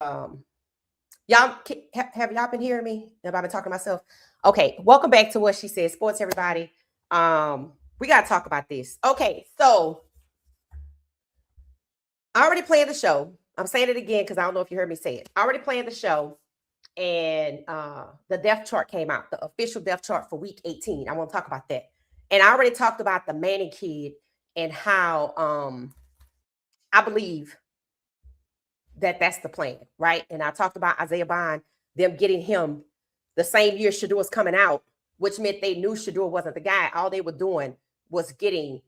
Um, y'all have y'all been hearing me? Have I been talking to myself? Okay, welcome back to What She Said Sports, everybody. We gotta talk about this. Okay, so I already played the show. I'm saying it again because I don't know if you heard me say it. I already played the show, and the depth chart came out, the official depth chart for week 18. I want to talk about that. And I already talked about the Manning kid and how I believe that that's the plan, right? And I talked about Isaiah Bond, them getting him the same year Shedeur was coming out, which meant they knew Shedeur wasn't the guy. All they were doing was getting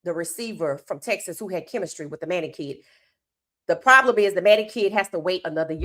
the receiver from Texas who had chemistry with the Manning kid. The problem is the Manning kid has to wait another year.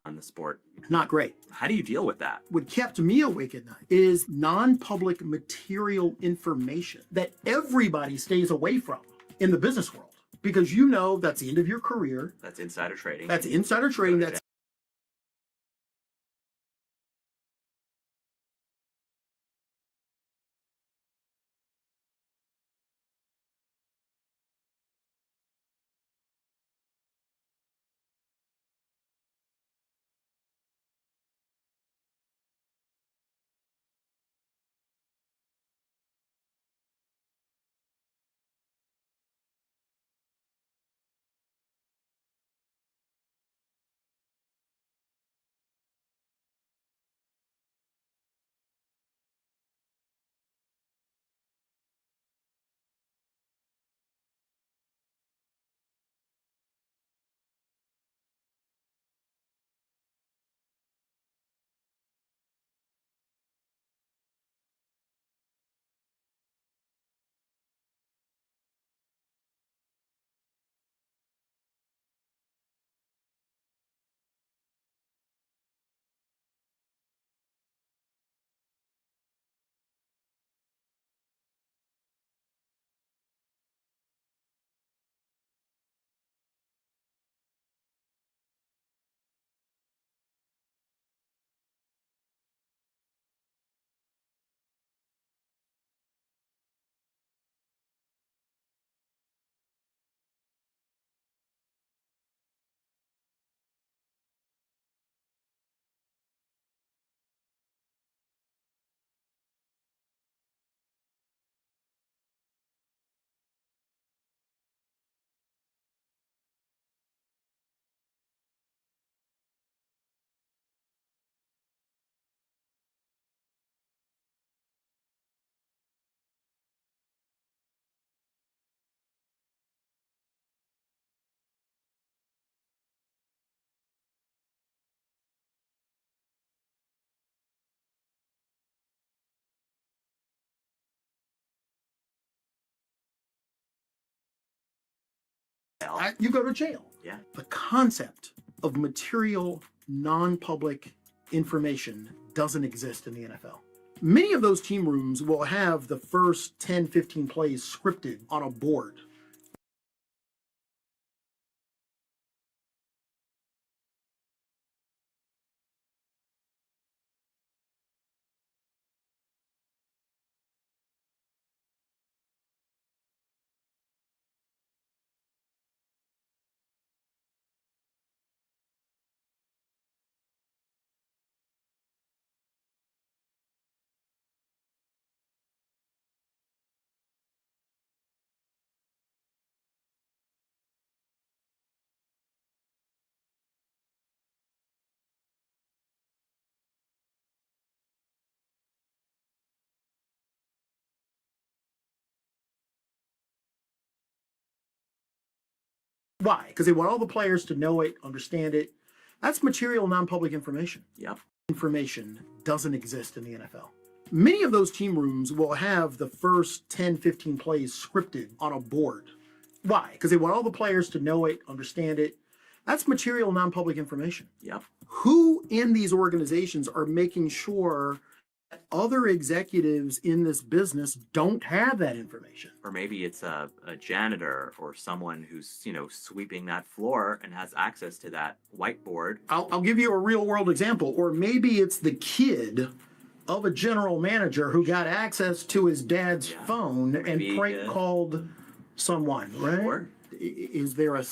on the sport. Not great. How do you deal with that? What kept me awake at night is non-public material information that everybody stays away from in the business world, because you know that's the end of your career. That's insider trading. That's insider trading. That's you go to jail. Yeah. The concept of material non-public information doesn't exist in the NFL. Many of those team rooms will have the first 10, 15 plays scripted on a board. Why? Because they want all the players to know it, understand it. That's material non-public information. Yep. Information doesn't exist in the NFL. Many of those team rooms will have the first 10, 15 plays scripted on a board. Why? Because they want all the players to know it, understand it. That's material non-public information. Yep. Who in these organizations are making sure that other executives in this business don't have that information? Or maybe it's a janitor or someone who's, sweeping that floor and has access to that whiteboard. I'll give you a real world example. Or maybe it's the kid of a general manager who got access to his dad's phone and prank called someone, right? Sure. Is there a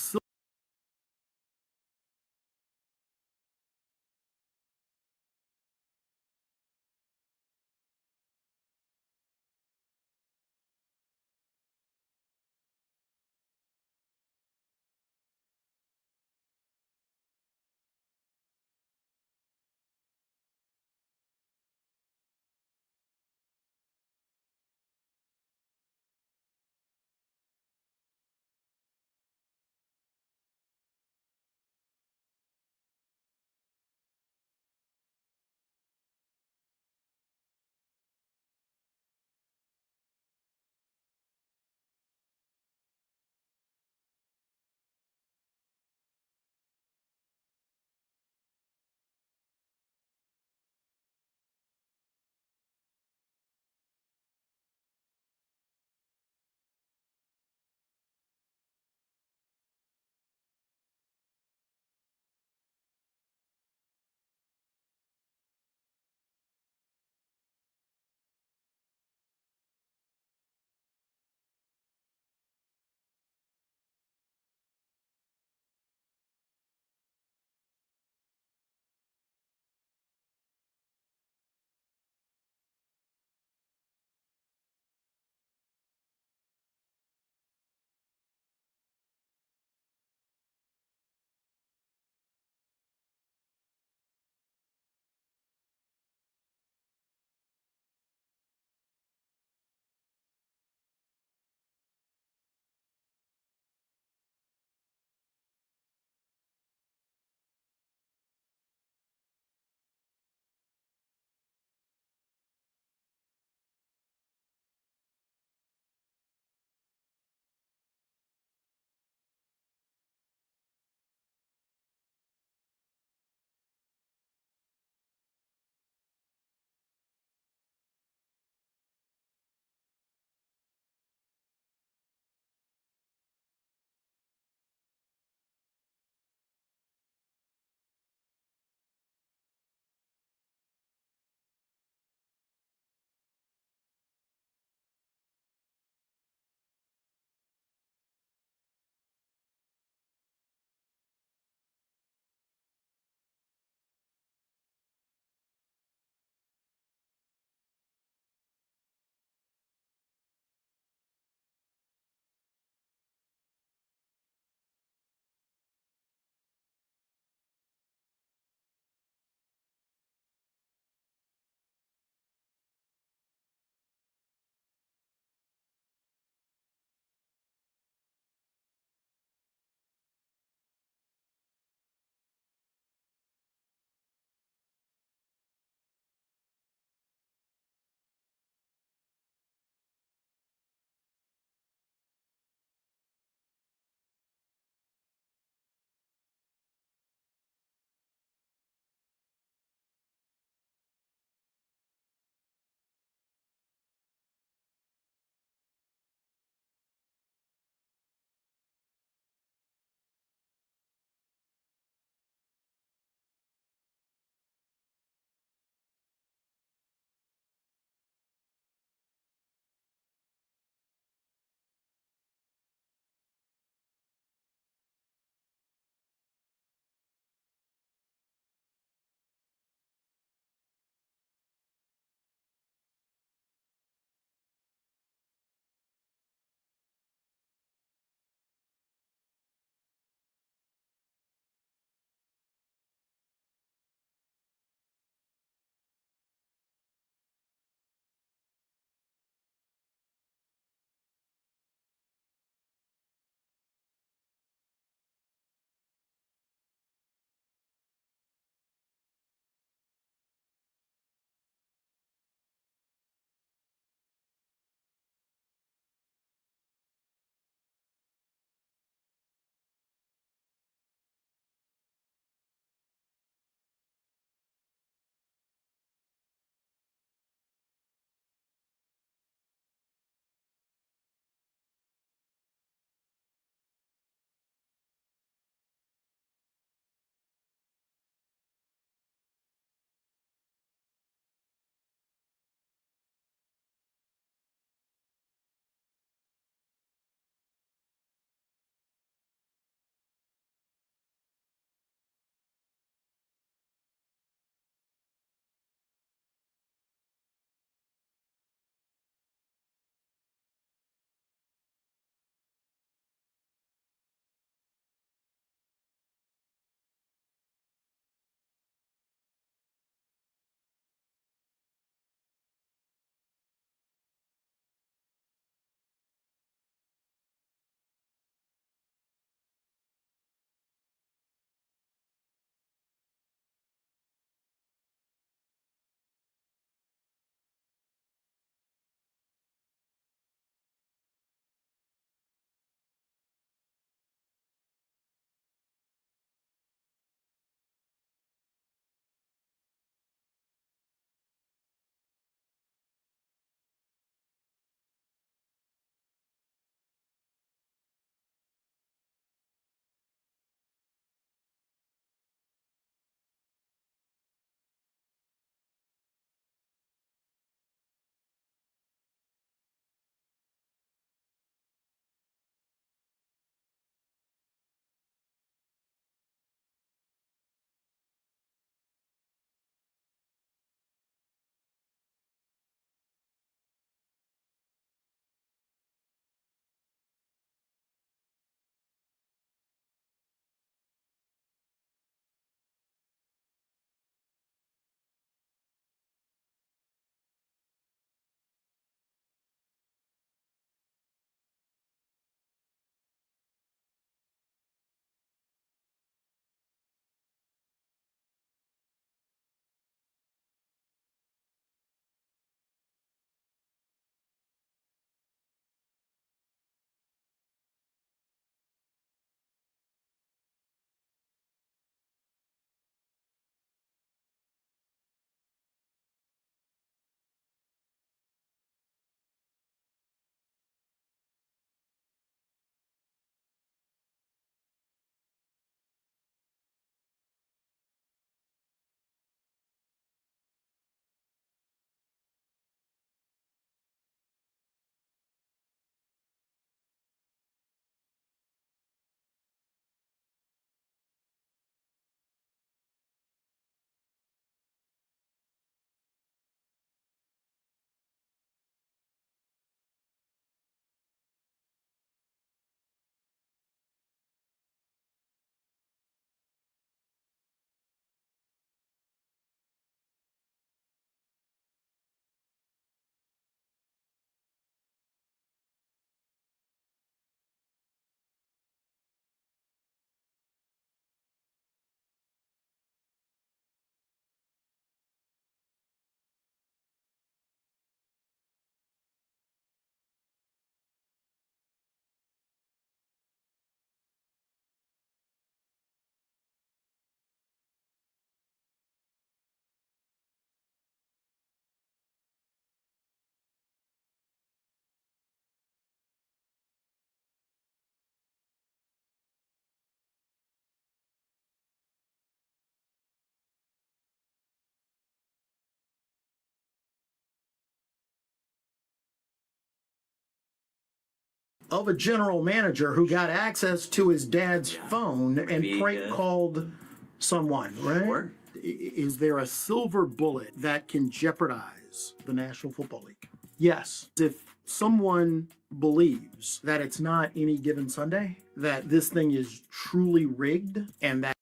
of a general manager who got access to his dad's Yeah. phone and Maybe, prank called someone, right? Sure. Is there a silver bullet that can jeopardize the National Football League? Yes. If someone believes that it's not any given Sunday, that this thing is truly rigged, and that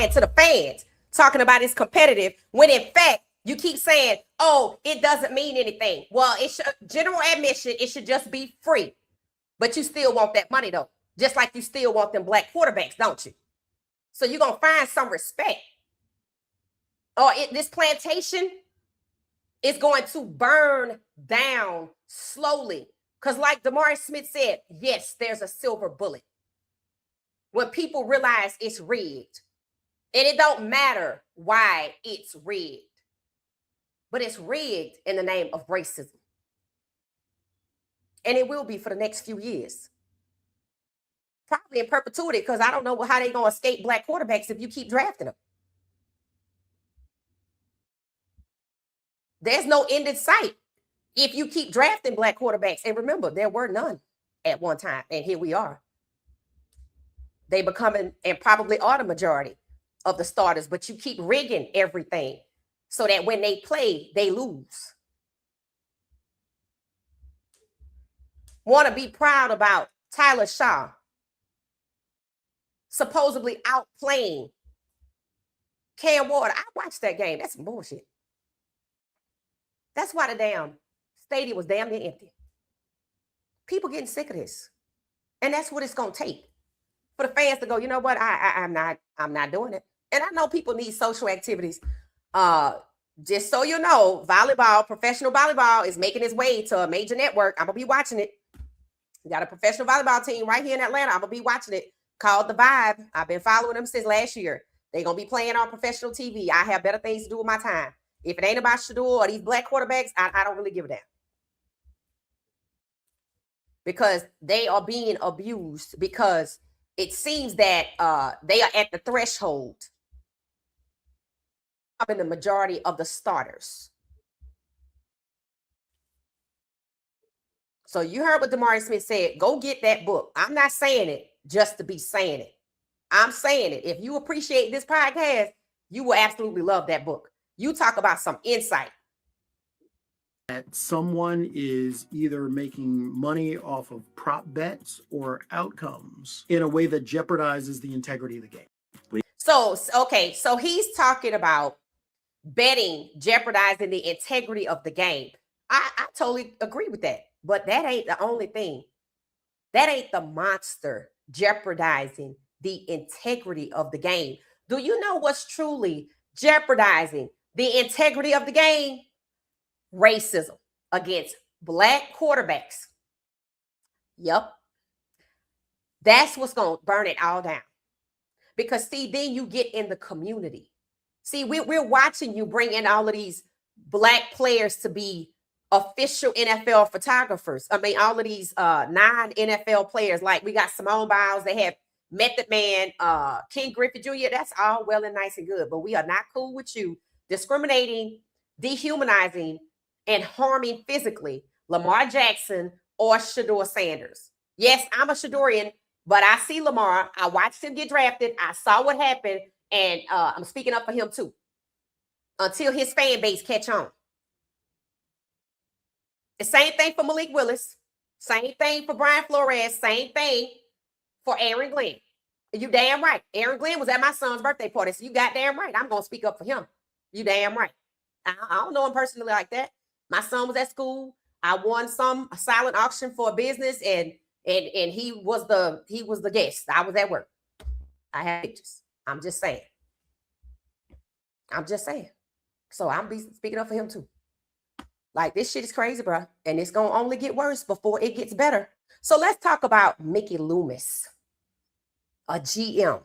to the fans talking about it's competitive when in fact you keep saying, oh, it doesn't mean anything. Well, it should, general admission, it should just be free. But you still want that money though. Just like you still want them black quarterbacks, don't you? So you're gonna find some respect. Or this plantation is going to burn down slowly. Because like Damari Smith said, yes, there's a silver bullet. When people realize it's rigged. And it don't matter why it's rigged. But it's rigged in the name of racism. And it will be for the next few years. probably in perpetuity, because I don't know how they're going to escape black quarterbacks if you keep drafting them. There's no end in sight if you keep drafting black quarterbacks. And remember, there were none at one time. And here we are. They becoming and probably are the majority of the starters, but you keep rigging everything so that when they play, they lose. Want to be proud about Tyler Shaw supposedly outplaying Cam Ward. I watched that game. That's some bullshit. That's why the damn stadium was damn near empty. People getting sick of this. And that's what it's going to take for the fans to go, you know what? I'm not doing it. And I know people need social activities. Just so you know, volleyball, professional volleyball is making its way to a major network. I'm going to be watching it. We got a professional volleyball team right here in Atlanta. I'm going to be watching it, called The Vibe. I've been following them since last year. They're going to be playing on professional TV. I have better things to do with my time. If it ain't about Shedeur or these black quarterbacks, I don't really give a damn. Because they are being abused, because it seems that they are at the threshold in the majority of the starters. So you heard what Damari Smith said. Go get that book. I'm not saying it just to be saying it. I'm saying it. If you appreciate this podcast, you will absolutely love that book. You talk about some insight. That someone is either making money off of prop bets or outcomes in a way that jeopardizes the integrity of the game. So, okay, so he's talking about betting jeopardizing the integrity of the game. I totally agree with that. But that ain't the only thing. That ain't the monster jeopardizing the integrity of the game. Do you know what's truly jeopardizing the integrity of the game? Racism against black quarterbacks. Yep. That's what's going to burn it all down. Because, see, then you get in the community. See, we're watching you bring in all of these black players to be official NFL photographers. I mean, all of these non-NFL players, like we got Simone Biles, they have Method Man, Ken Griffey Jr. That's all well and nice and good, but we are not cool with you discriminating, dehumanizing, and harming physically Lamar Jackson or Shedeur Sanders. Yes, I'm a Shedeurian, but I see Lamar. I watched him get drafted. I saw what happened, and I'm speaking up for him too until his fan base catch on. The same thing for Malik Willis. Same thing for Brian Flores. Same thing for Aaron Glenn. You damn right. Aaron Glenn was at my son's birthday party, so you got damn right. I'm going to speak up for him. You damn right. I don't know him personally like that. My son was at school. I won a silent auction for a business, and he was the guest. I was at work. I had pictures. I'm just saying. So I'm speaking up for him too. Like, this shit is crazy, bro. And it's going to only get worse before it gets better. So let's talk about Mickey Loomis, a GM.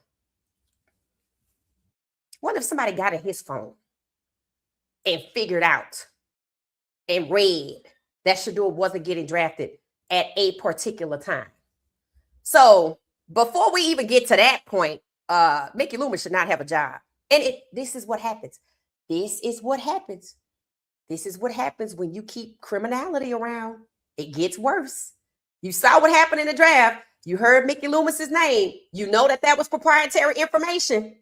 What if somebody got in his phone and figured out and read that Shedeur wasn't getting drafted at a particular time? So before we even get to that point, Mickey Loomis should not have a job. And this is what happens. This is what happens. This is what happens when you keep criminality around. It gets worse. You saw what happened in the draft. You heard Mickey Loomis's name. You know that was proprietary information.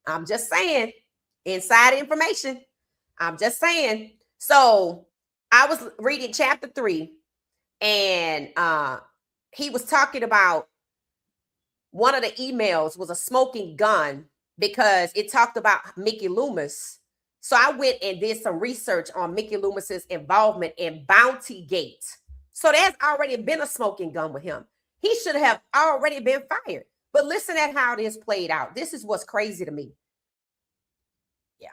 I'm just saying. Inside information. I'm just saying. So I was reading chapter 3, and he was talking about one of the emails was a smoking gun because it talked about Mickey Loomis. So I went and did some research on Mickey Loomis's involvement in Bounty Gate. So there's already been a smoking gun with him. He should have already been fired. But listen at how this played out. This is what's crazy to me. Yeah.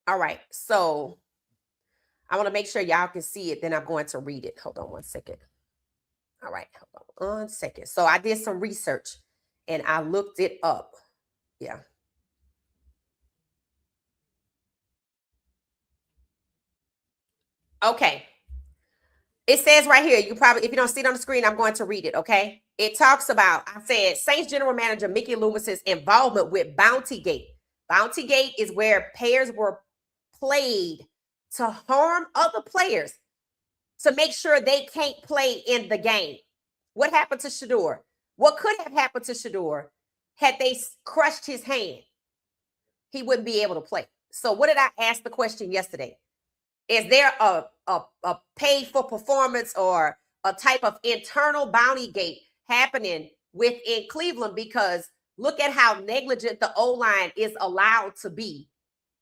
All right. So I want to make sure y'all can see it. Then I'm going to read it. Hold on one second. All right. Hold on one second. So I did some research and I looked it up. Yeah. Okay. It says right here, you probably, if you don't see it on the screen, I'm going to read it, okay? It talks about, I said, Saints general manager Mickey Loomis's involvement with Bounty Gate. Bounty Gate is where payers were played to harm other players to make sure they can't play in the game. What happened to Shedeur? What could have happened to Shedeur had they crushed his hand? He wouldn't be able to play. So what did I ask the question yesterday? Is there a pay for performance or a type of internal bounty gate happening within Cleveland? Because look at how negligent the O-line is allowed to be.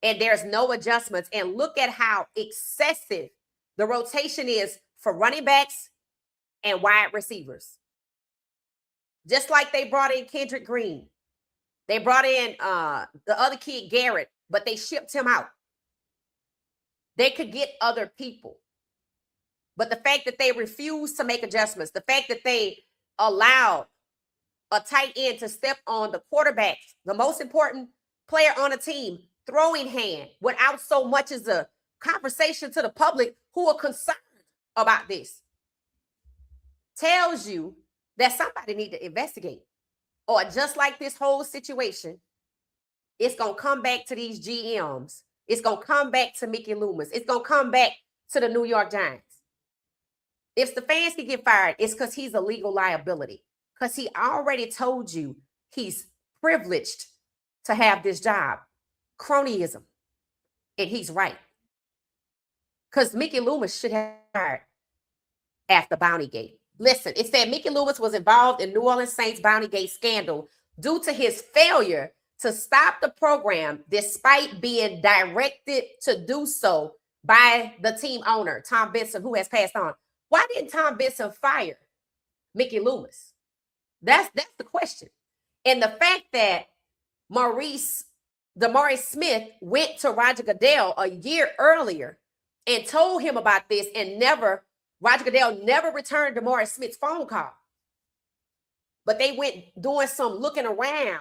And there's no adjustments. And look at how excessive the rotation is for running backs and wide receivers. Just like they brought in Kendrick Green. They brought in the other kid, Garrett, but they shipped him out. They could get other people. But the fact that they refused to make adjustments, the fact that they allowed a tight end to step on the quarterback, the most important player on the team, throwing hand, without so much as a conversation to the public who are concerned about this, tells you that somebody need to investigate. Or just like this whole situation, it's going to come back to these GMs. It's going to come back to Mickey Loomis. It's going to come back to the New York Giants. If Stefanski get fired, it's because he's a legal liability. Because he already told you he's privileged to have this job. Cronyism. And he's right. Because Mickey Loomis should have fired after Bounty Gate. Listen, it said Mickey Loomis was involved in New Orleans Saints Bounty Gate scandal due to his failure to stop the program despite being directed to do so by the team owner, Tom Benson, who has passed on. Why didn't Tom Benson fire Mickey Loomis? That's the question. And the fact that DeMaurice Smith went to Roger Goodell a year earlier and told him about this, and Roger Goodell never returned DeMaurice Smith's phone call. But they went doing some looking around.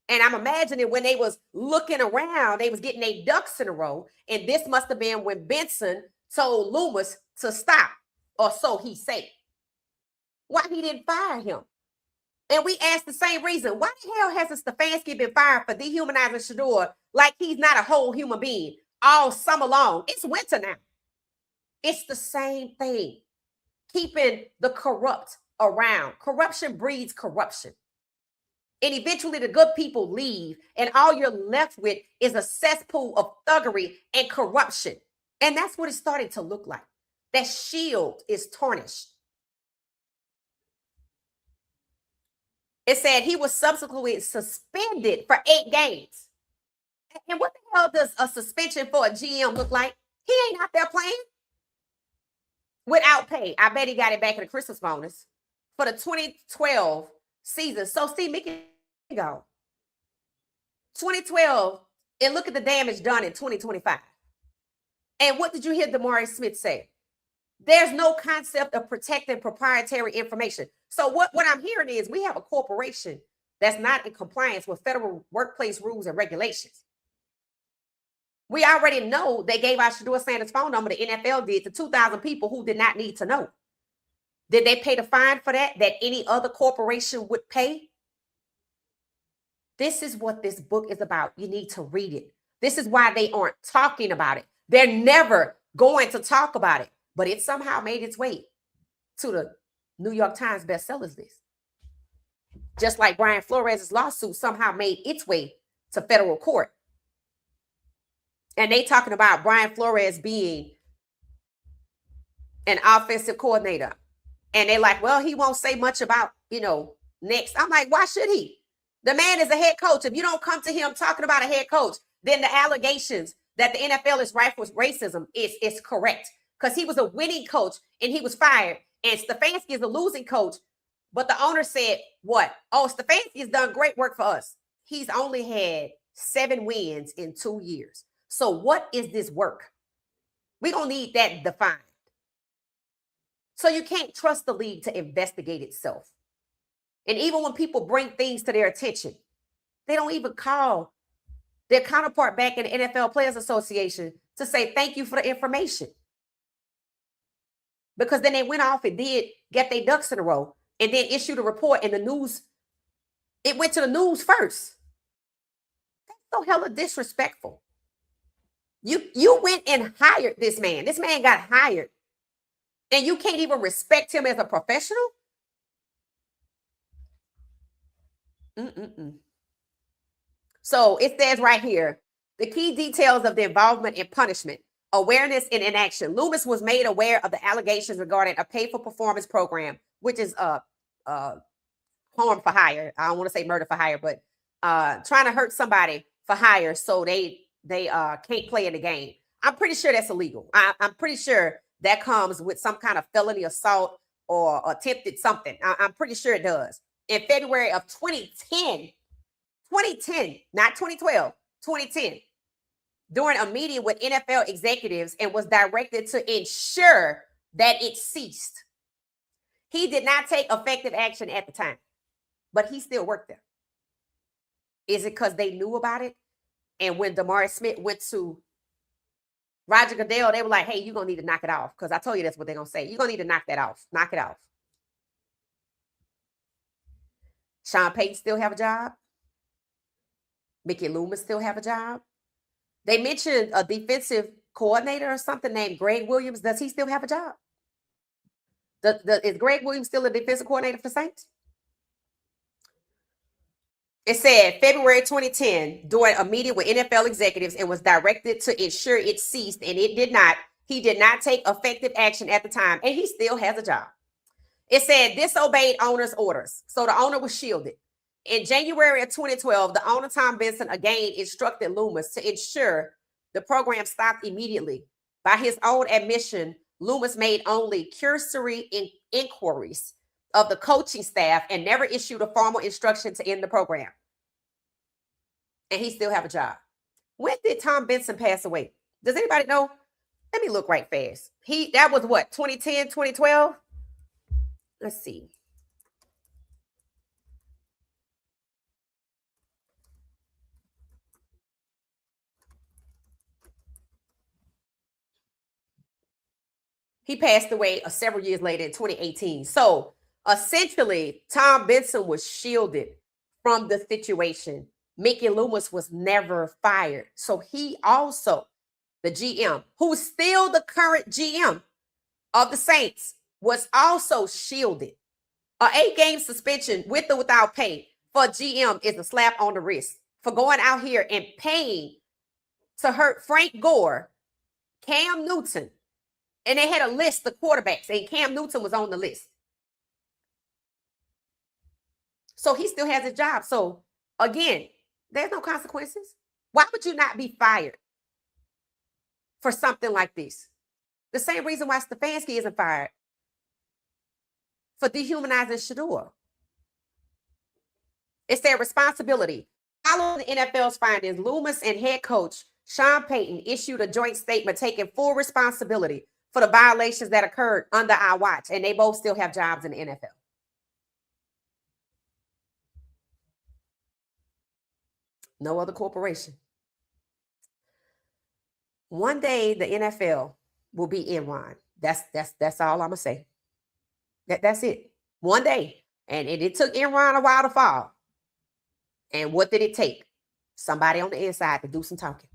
And I'm imagining when they was looking around, they was getting their ducks in a row. And this must have been when Benson told Loomis to stop, or so he said. Why he didn't fire him? And we asked the same reason. Why the hell hasn't Stefanski been fired for dehumanizing Shedeur like he's not a whole human being all summer long? It's winter now. It's the same thing. Keeping the corrupt around. Corruption breeds corruption. And eventually the good people leave, and all you're left with is a cesspool of thuggery and corruption. And that's what it's starting to look like. That shield is tarnished. It said he was subsequently suspended for 8 games. And what the hell does a suspension for a GM look like? He ain't out there playing without pay. I bet he got it back in the Christmas bonus for the 2012 season. So see, Mickey go 2012, and look at the damage done in 2025. And what did you hear DeMaurice Smith say? There's no concept of protecting proprietary information. So what I'm hearing is we have a corporation that's not in compliance with federal workplace rules and regulations. We already know they gave out Shedeur Sanders' phone number, the NFL did, to 2,000 people who did not need to know. Did they pay the fine for that any other corporation would pay? This is what this book is about. You need to read it. This is why they aren't talking about it. They're never going to talk about it, but it somehow made its way to the New York Times bestsellers list. Just like Brian Flores' lawsuit somehow made its way to federal court. And they talking about Brian Flores being an offensive coordinator. And they're like, well, he won't say much about, next. I'm like, why should he? The man is a head coach. If you don't come to him talking about a head coach, then the allegations that the NFL is rife with racism is correct. Because he was a winning coach and he was fired. And Stefanski is a losing coach. But the owner said, what? Oh, Stefanski has done great work for us. He's only had 7 wins in 2 years. So what is this work? We're going to need that defined. So you can't trust the league to investigate itself. And even when people bring things to their attention, they don't even call their counterpart back in the NFL Players Association to say thank you for the information. because then they went off and did get their ducks in a row and then issued a report in the news. It went to the news first. That's so hella disrespectful. You went and hired this man. This man got hired. And you can't even respect him as a professional? So it says right here, the key details of the involvement in punishment, awareness and inaction. Loomis was made aware of the allegations regarding a pay-for-performance program, which is harm for hire. I don't want to say murder for hire, but trying to hurt somebody for hire so they can't play in the game. I'm pretty sure that's illegal. I'm pretty sure that comes with some kind of felony assault or attempted something. I'm pretty sure it does. In February of 2010, not 2012, 2010, during a meeting with NFL executives and was directed to ensure that it ceased. He did not take effective action at the time, but he still worked there. Is it because they knew about it? And when Demarius Smith went to Roger Goodell, they were like, hey, you're going to need to knock it off. Because I told you that's what they're going to say. You're going to need to knock that off. Knock it off. Sean Payton still have a job. Mickey Loomis still have a job. They mentioned a defensive coordinator or something named Greg Williams. Does he still have a job? Is Greg Williams still a defensive coordinator for Saints? It said February 2010, during a meeting with NFL executives and was directed to ensure it ceased, and it did not. He did not take effective action at the time, and he still has a job. It said disobeyed owner's orders. So the owner was shielded. In January of 2012, the owner, Tom Benson, again instructed Loomis to ensure the program stopped immediately. By his own admission, Loomis made only cursory inquiries of the coaching staff and never issued a formal instruction to end the program. And he still have a job. When did Tom Benson pass away? Does anybody know? Let me look right fast. That was what, 2010, 2012? Let's see. He passed away several years later in 2018. So essentially, Tom Benson was shielded from the situation. Mickey Loomis was never fired. So he also, the GM, who's still the current GM of the Saints, was also shielded. An 8-game suspension with or without pay for GM is a slap on the wrist for going out here and paying to hurt Frank Gore, Cam Newton, and they had a list of quarterbacks, and Cam Newton was on the list. So he still has a job. So again, there's no consequences. Why would you not be fired for something like this? The same reason why Stefanski isn't fired for dehumanizing Shedeur. It's their responsibility. Following the NFL's findings, Loomis and head coach Sean Payton issued a joint statement taking full responsibility for the violations that occurred under our watch, and they both still have jobs in the NFL. No other corporation. One day the NFL will be Enron. That's all I'm gonna say. That's it. One day. And it took Enron a while to fall. And what did it take? Somebody on the inside to do some talking.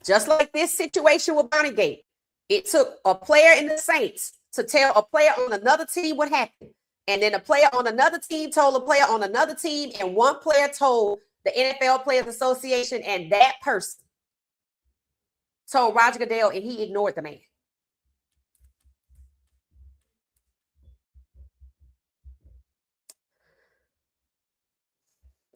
Just like this situation with Bonnygate. It took a player in the Saints to tell a player on another team what happened. And then a player on another team told a player on another team, and one player told the NFL Players Association, and that person told Roger Goodell, and he ignored the man.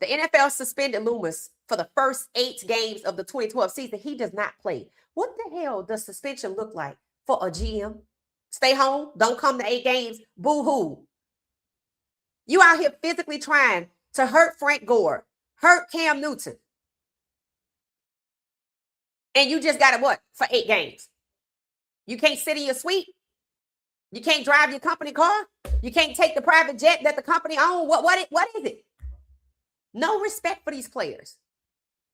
The NFL suspended Loomis for the first 8 games of the 2012 season. He does not play. What the hell does suspension look like for a GM? Stay home, don't come to 8 games, boo-hoo. You out here physically trying to hurt Frank Gore, hurt Cam Newton. And you just got it, what, for 8 games? You can't sit in your suite? You can't drive your company car? You can't take the private jet that the company owns? What is it? No respect for these players,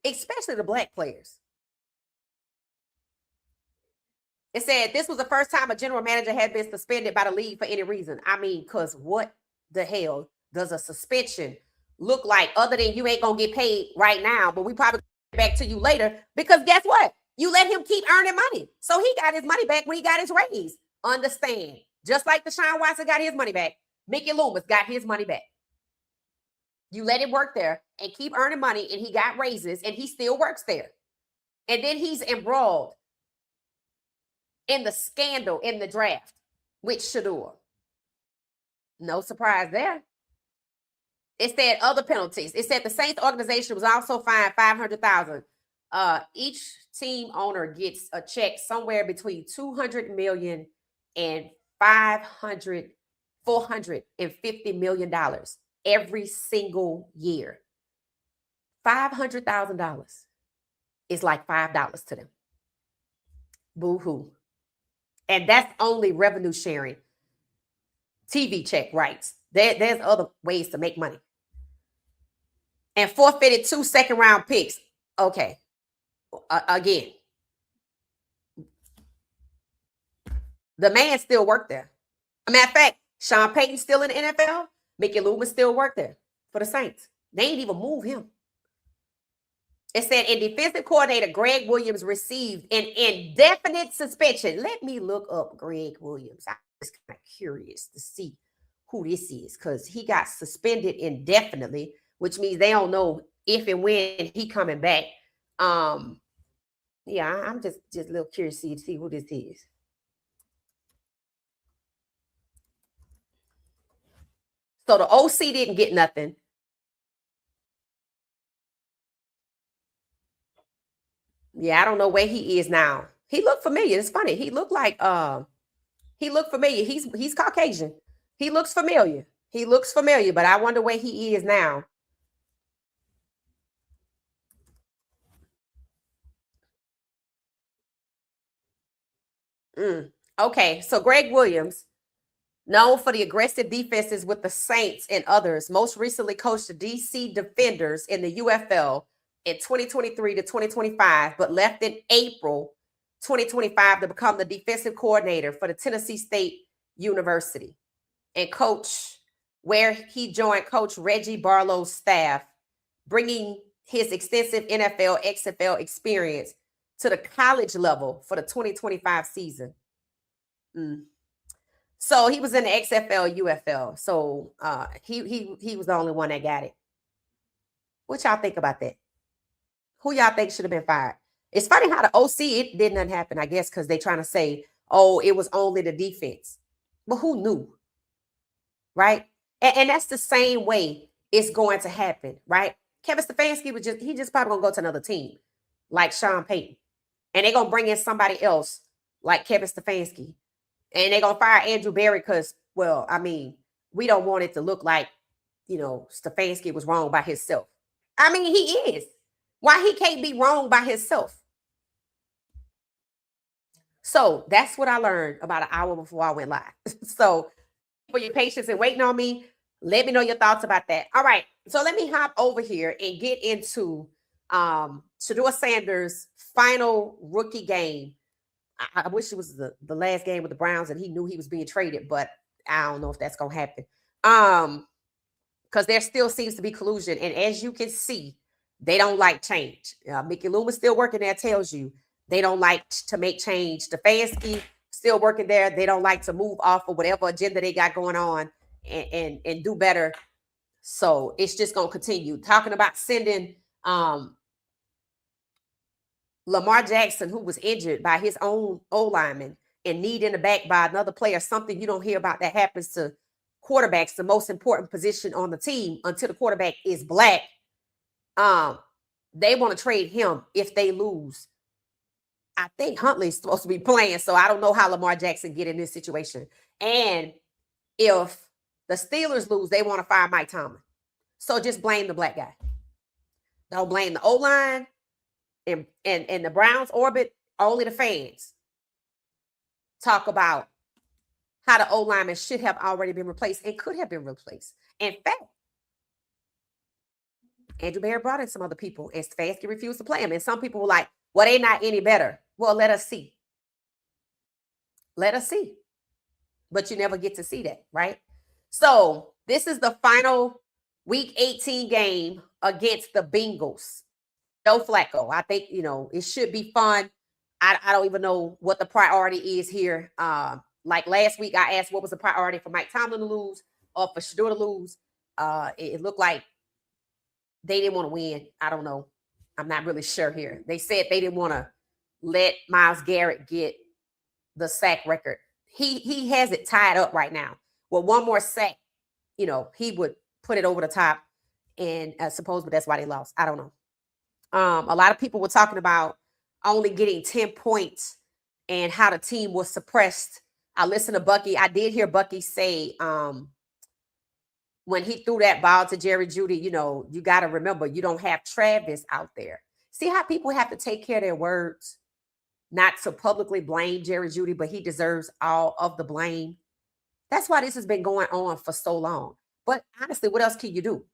especially the black players. It said this was the first time a general manager had been suspended by the league for any reason. I mean, because what the hell does a suspension look like other than you ain't going to get paid right now, but we probably get back to you later? Because guess what? You let him keep earning money. So he got his money back when he got his raise. Understand. Just like Deshaun Watson got his money back, Mickey Loomis got his money back. You let him work there and keep earning money, and he got raises, and he still works there. And then he's embroiled in the scandal in the draft with Shedeur. No surprise there. It said other penalties. It said the Saints organization was also fined $500,000. Each team owner gets a check somewhere between $200 million and $450 million every single year. $500,000 is like $5 to them. Boo-hoo. And that's only revenue sharing. TV check rights. There's other ways to make money. And forfeited 2 second-round picks. Okay. Again. The man still worked there. As a matter of fact, Sean Payton's still in the NFL. Mickey Loomis still worked there for the Saints. They ain't even move him. It said, in defensive coordinator Greg Williams received an indefinite suspension. Let me look up Greg Williams. I'm just kind of curious to see who this is because he got suspended indefinitely, which means they don't know if and when he coming back. Yeah, I'm just a little curious to see who this is. So the OC didn't get nothing. Yeah, I don't know where he is now. He looked familiar. It's funny. He looked familiar. He's Caucasian. He looks familiar. But I wonder where he is now. Okay, so Greg Williams, known for the aggressive defenses with the Saints and others, most recently coached the DC Defenders in the UFL in 2023 to 2025, but left in April 2025 to become the defensive coordinator for the Tennessee State University and coach where he joined Coach Reggie Barlow's staff, bringing his extensive NFL, XFL experience to the college level for the 2025 season. So he was in the XFL, UFL. So he was the only one that got it. What y'all think about that? Who y'all think should have been fired? It's funny how the OC, it didn't happen, I guess, because they're trying to say, oh, it was only the defense. But who knew? Right? And that's the same way it's going to happen, right? Kevin Stefanski he just probably gonna go to another team like Sean Payton. And they're gonna bring in somebody else like Kevin Stefanski. And they're gonna fire Andrew Berry because, well, I mean, we don't want it to look like, Stefanski was wrong by himself. I mean, he is. Why he can't be wrong by himself? So that's what I learned about an hour before I went live. So for your patience and waiting on me, let me know your thoughts about that. All right. So let me hop over here and get into Shedeur Sanders' final rookie game. I wish it was the last game with the Browns and he knew he was being traded, but I don't know if that's going to happen. Because there still seems to be collusion. And as you can see, they don't like change. Mickey Loomis still working there tells you they don't like to make change. Stefanski still working there. They don't like to move off of whatever agenda they got going on and do better. So it's just going to continue. Talking about sending Lamar Jackson, who was injured by his own O-lineman and kneed in the back by another player, something you don't hear about that happens to quarterbacks, the most important position on the team until the quarterback is black. They want to trade him if they lose. I think Huntley's supposed to be playing, so I don't know how Lamar Jackson get in this situation. And if the Steelers lose, they want to fire Mike Tomlin. So just blame the black guy. Don't blame the O-line and the Browns orbit. Only the fans talk about how the O-lineman should have already been replaced and could have been replaced. In fact, Andrew Berry brought in some other people and Stefanski refused to play him. And some people were like, well, they're not any better. Well, let us see. let us see. But you never get to see that, right? So this is the final week 18 game against the Bengals. No Flacco. I think, it should be fun. I don't even know what the priority is here. Like last week, I asked what was the priority for Mike Tomlin to lose or for Shedeur to lose. It looked like they didn't want to win. I don't know. I'm not really sure here. They said they didn't want to let Myles Garrett get the sack record. He has it tied up right now. Well, one more sack, he would put it over the top. And supposedly that's why they lost. I don't know. A lot of people were talking about only getting 10 points and how the team was suppressed. I listened to Bucky. I did hear Bucky say when he threw that ball to Jerry Jeudy, you got to remember, you don't have Travis out there. See how people have to take care of their words, not to publicly blame Jerry Jeudy, but he deserves all of the blame. That's why this has been going on for so long. But honestly, what else can you do?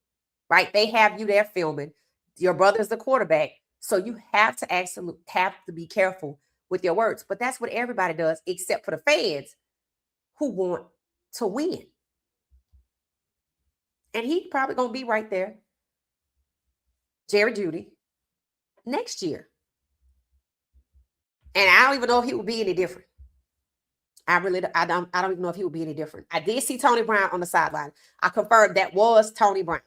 Right? They have you there filming. Your brother's the quarterback. So you have to be careful with your words. But that's what everybody does, except for the fans who want to win. And he's probably going to be right there, Jerry Jeudy, next year. And I don't even know if he will be any different. I don't even know if he will be any different. I did see Tony Brown on the sideline. I confirmed that was Tony Brown.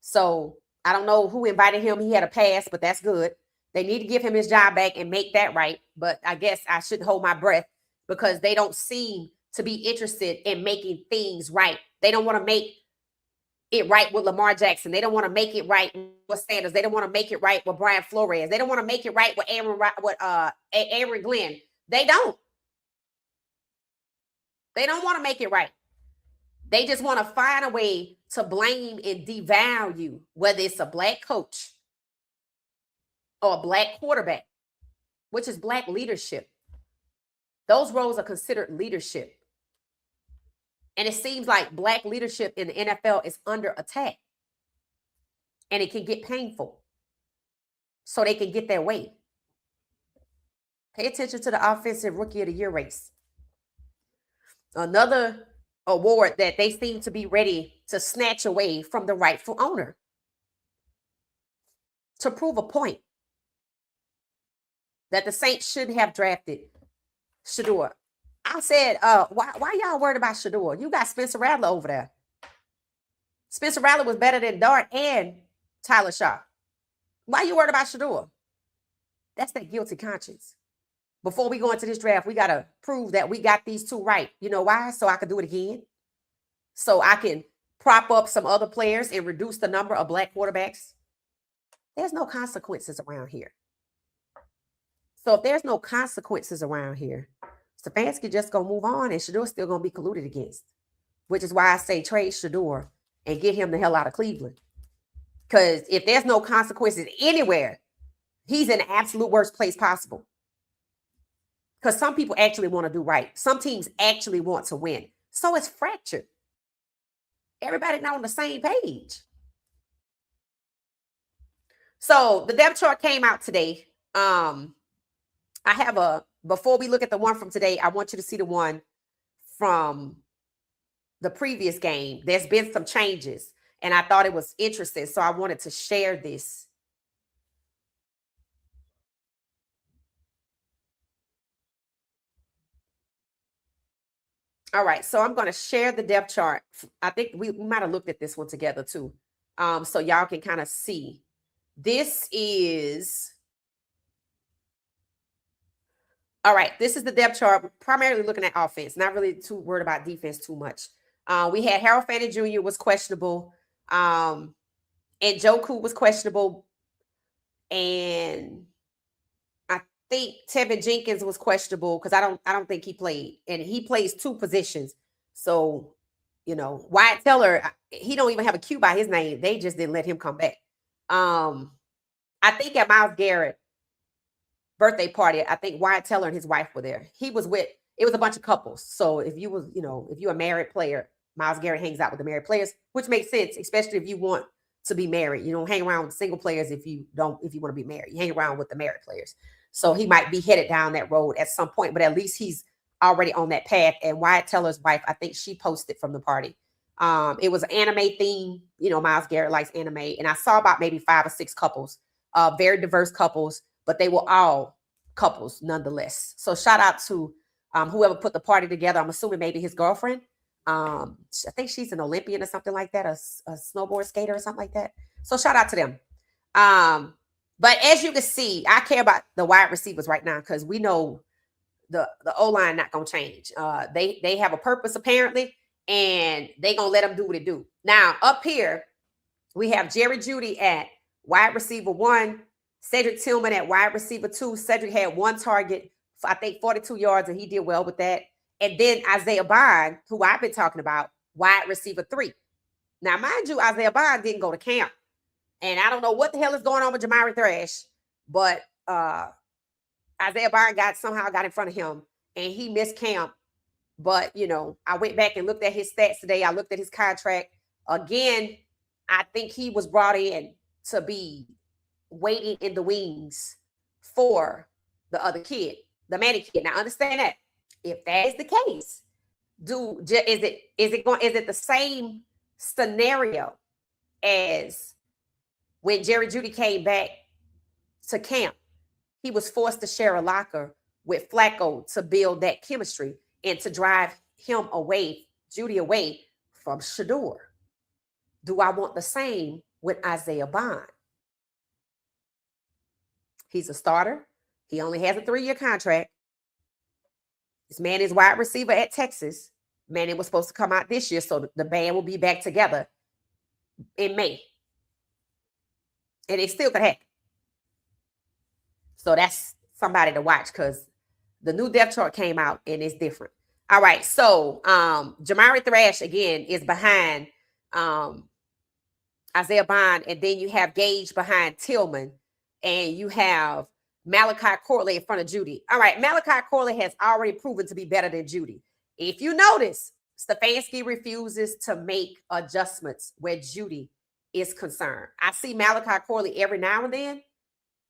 So I don't know who invited him. He had a pass, but that's good. They need to give him his job back and make that right. But I guess I shouldn't hold my breath because they don't seem to be interested in making things right. They don't want to make it right with Lamar Jackson. They don't want to make it right with Sanders. They don't want to make it right with Brian Flores. They don't want to make it right with Aaron Glenn. They don't. They don't want to make it right. They just want to find a way to blame and devalue, whether it's a black coach or a black quarterback, which is black leadership. Those roles are considered leadership. And it seems like black leadership in the NFL is under attack. And it can get painful. So they can get their way. Pay attention to the Offensive Rookie of the Year race. Another award that they seem to be ready to snatch away from the rightful owner. To prove a point that the Saints should have drafted Shedeur. I said, why y'all worried about Shedeur? You got Spencer Rattler over there. Spencer Rattler was better than Dart and Tyler Shaw. Why you worried about Shedeur? That's that guilty conscience. Before we go into this draft, we got to prove that we got these two right. You know why? So I can do it again. So I can prop up some other players and reduce the number of black quarterbacks. There's no consequences around here. So if there's no consequences around here, Stefanski just going to move on and Shedeur's still going to be colluded against, which is why I say trade Shedeur and get him the hell out of Cleveland. Because if there's no consequences anywhere, he's in the absolute worst place possible. Because some people actually want to do right. Some teams actually want to win. So it's fractured. Everybody not on the same page. So the depth chart came out today. Before we look at the one from today, I want you to see the one from the previous game. There's been some changes, and I thought it was interesting, so I wanted to share this. All right, so I'm going to share the depth chart. I think we might have looked at this one together too, so y'all can kind of see. This is... All right, this is the depth chart, primarily looking at offense, not really too worried about defense too much. We had Harold Fannin Jr. was questionable, and Njoku was questionable, and I think Tevin Jenkins was questionable because I don't think he played, and he plays two positions. So, Wyatt Teller, he don't even have a Q by his name. They just didn't let him come back. I think at Myles Garrett birthday party, I think Wyatt Teller and his wife were there. It was a bunch of couples. So if you're a married player, Myles Garrett hangs out with the married players, which makes sense, especially if you want to be married. You don't hang around with single players if you want to be married. You hang around with the married players. So he might be headed down that road at some point, but at least he's already on that path. And Wyatt Teller's wife, I think she posted from the party. It was an anime theme. You know, Myles Garrett likes anime. And I saw about maybe 5 or 6 couples, very diverse couples, but they were all couples nonetheless. So shout out to whoever put the party together. I'm assuming maybe his girlfriend. I think she's an Olympian or something like that, a snowboard skater or something like that. So shout out to them. But as you can see, I care about the wide receivers right now because we know the O-line not going to change. They have a purpose apparently, and they going to let them do what they do. Now, up here, we have Jerry Jeudy at wide receiver 1, Cedric Tillman at wide receiver 2. Cedric had 1 target, I think 42 yards, and he did well with that. And then Isaiah Bond, who I've been talking about, wide receiver 3. Now, mind you, Isaiah Bond didn't go to camp. And I don't know what the hell is going on with Jamari Thrash, but Isaiah Bond somehow got in front of him, and he missed camp. But, you know, I went back and looked at his stats today. I looked at his contract. Again, I think he was brought in to be waiting in the wings for the other kid, the Manny kid. Now, understand that. If that is the case, is it the same scenario as when Jerry Jeudy came back to camp? He was forced to share a locker with Flacco to build that chemistry and to drive him away, Jeudy away from Shedeur. Do I want the same with Isaiah Bond? He's a starter. He only has a 3-year contract. This man is wide receiver at Texas. Manning was supposed to come out this year, so the band will be back together in May. And it still could happen. So that's somebody to watch because the new depth chart came out and it's different. All right, so Jamari Thrash, again, is behind Isaiah Bond, and then you have Gage behind Tillman, and you have Malachi Corley in front of Jeudy. All right, Malachi Corley has already proven to be better than Jeudy. If you notice, Stefanski refuses to make adjustments where Jeudy is concerned. I see Malachi Corley every now and then,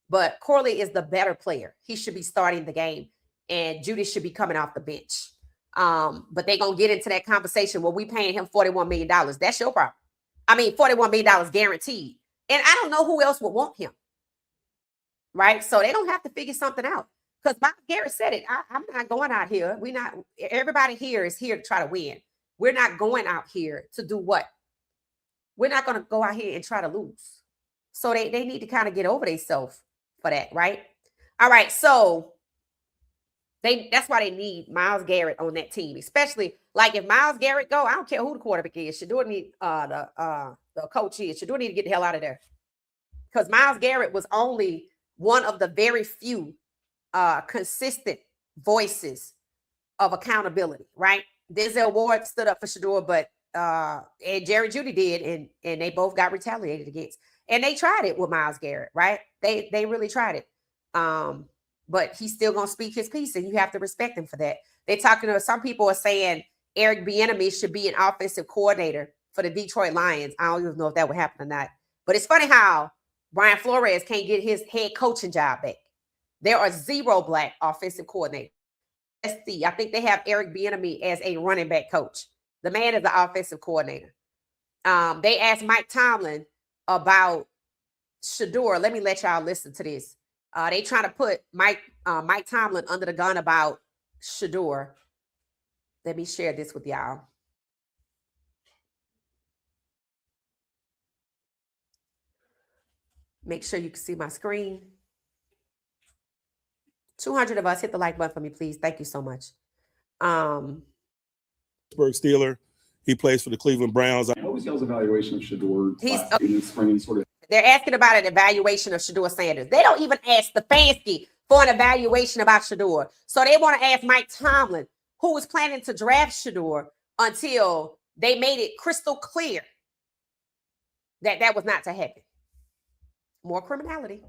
but Corley is the better player. He should be starting the game, and Jeudy should be coming off the bench. But they're going to get into that conversation. Well, we paying him $41 million. That's your problem. I mean, $41 million guaranteed. And I don't know who else would want him. Right? So they don't have to figure something out. Because Bob Garrett said it. I'm not going out here. Everybody here is here to try to win. We're not going out here to do what? We're not going to go out here and try to lose. So they need to kind of get over themselves for that, right? All right, so that's why they need Myles Garrett on that team, especially like if Myles Garrett go, I don't care who the quarterback is. Shedeur need the coach is. Shedeur need to get the hell out of there, because Myles Garrett was only one of the very few consistent voices of accountability, right? Denzel Ward stood up for Shedeur, but and Jerry Jeudy did, and they both got retaliated against. And they tried it with Myles Garrett, right? They really tried it. But he's still gonna speak his piece, and you have to respect him for that. They're talking to some people are saying Eric Bieniemy should be an offensive coordinator for the Detroit Lions. I don't even know if that would happen or not. But it's funny how Brian Flores can't get his head coaching job back. There are 0 black offensive coordinators. Let's see. I think they have Eric Bieniemy as a running back coach. The man is the offensive coordinator. They asked Mike Tomlin about Shedeur. Let me let y'all listen to this. They trying to put Mike Tomlin under the gun about Shedeur. Let me share this with y'all. Make sure you can see my screen. 200 of us, hit the like button for me, please. Thank you so much. Pittsburgh Steeler. He plays for the Cleveland Browns. What was y'all's evaluation of Shedeur He's in the spring? Sort of. They're asking about an evaluation of Shedeur Sanders. They don't even ask Stefanski for an evaluation about Shedeur. So they want to ask Mike Tomlin, who was planning to draft Shedeur, until they made it crystal clear that that was not to happen. More criminality.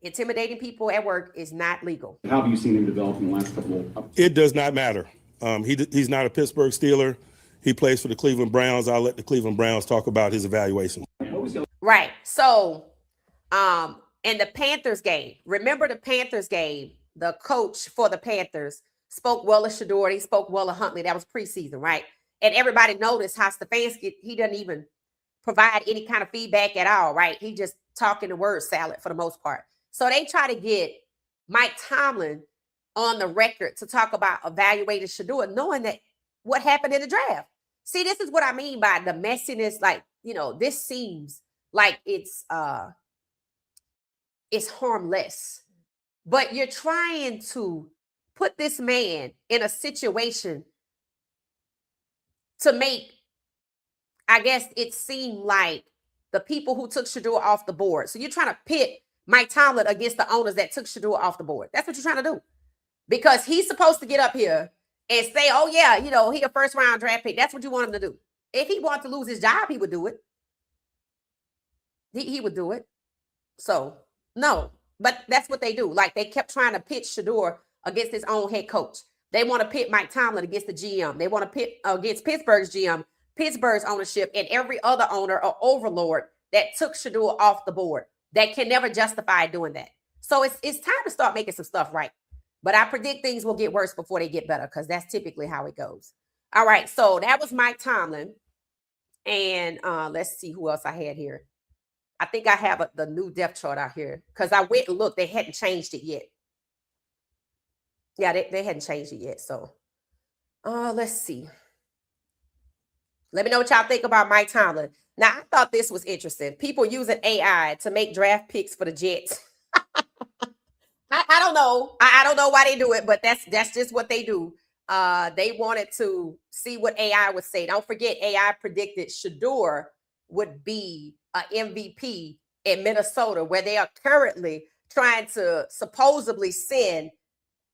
Intimidating people at work is not legal. How have you seen him develop in the last couple of? It does not matter. He's not a Pittsburgh Steeler. He plays for the Cleveland Browns. I'll let the Cleveland Browns talk about his evaluation. Right. So, in the Panthers game, remember the Panthers game, the coach for the Panthers spoke well of Shedeur. He spoke well of Huntley. That was preseason, right? And everybody noticed how Stefanski, he doesn't even provide any kind of feedback at all, right? He just talking the word salad for the most part. So they try to get Mike Tomlin on the record to talk about evaluating Shedeur, knowing that what happened in the draft. See, this is what I mean by the messiness. Like, you know, this seems like it's harmless, but you're trying to put this man in a situation to make, I guess, it seem like the people who took Shedeur off the board. So you're trying to pit Mike Tomlin against the owners that took Shedeur off the board. That's what you're trying to do. Because he's supposed to get up here and say, oh, yeah, you know, he a first round draft pick. That's what you want him to do. If he wanted to lose his job, he would do it. He would do it. So, no. But that's what they do. Like, they kept trying to pitch Shedeur against his own head coach. They want to pit Mike Tomlin against the GM. They want to pit against Pittsburgh's GM, Pittsburgh's ownership, and every other owner or overlord that took Shedeur off the board that can never justify doing that. So it's time to start making some stuff right. But I predict things will get worse before they get better, because that's typically how it goes. All right, so that was Mike Tomlin. And let's see who else I had here. I think I have the new depth chart out here, because I went and looked. They hadn't changed it yet. Yeah, they hadn't changed it yet. So let's see. Let me know what y'all think about Mike Tomlin. Now, I thought this was interesting. People using AI to make draft picks for the Jets. I don't know. I don't know why they do it, but that's just what they do. They wanted to see what AI would say. Don't forget, AI predicted Shedeur would be an MVP in Minnesota, where they are currently trying to supposedly send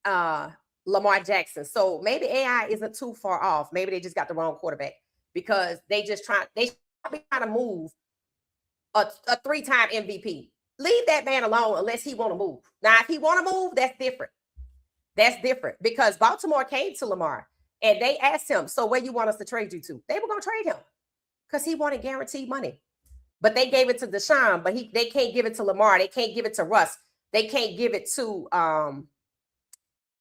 Lamar Jackson. So maybe AI isn't too far off. Maybe they just got the wrong quarterback, because they trying to move a 3-time MVP. Leave that man alone unless he want to move. Now, if he want to move, that's different. That's different, because Baltimore came to Lamar and they asked him, so where you want us to trade you to? They were going to trade him because he wanted guaranteed money. But they gave it to Deshaun, but they can't give it to Lamar. They can't give it to Russ. They can't give it to,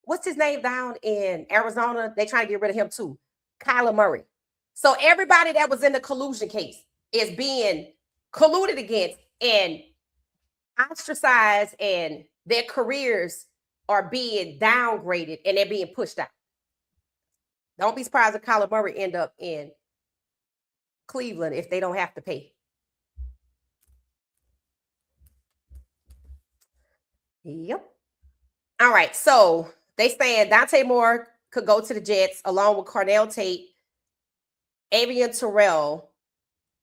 what's his name down in Arizona? They trying to get rid of him too. Kyler Murray. So everybody that was in the collusion case is being colluded against and ostracized, and their careers are being downgraded and they're being pushed out. Don't be surprised if Kyler Murray end up in Cleveland if they don't have to pay. Yep. All right. So they saying Dante Moore could go to the Jets along with Cornell Tate, Avian Terrell,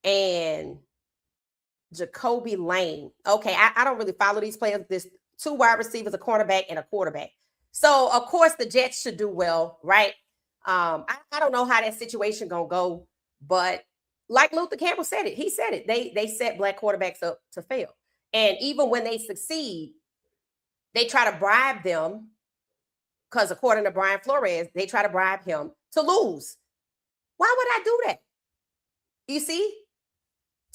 and Jacoby Lane. Okay, I don't really follow these players. There's 2 wide receivers, a cornerback, and a quarterback. So, of course, the Jets should do well, right? I don't know how that situation gonna go, but like Luther Campbell said it, he said it. They set black quarterbacks up to fail. And even when they succeed, they try to bribe them, because according to Brian Flores, they try to bribe him to lose. Why would I do that? You see?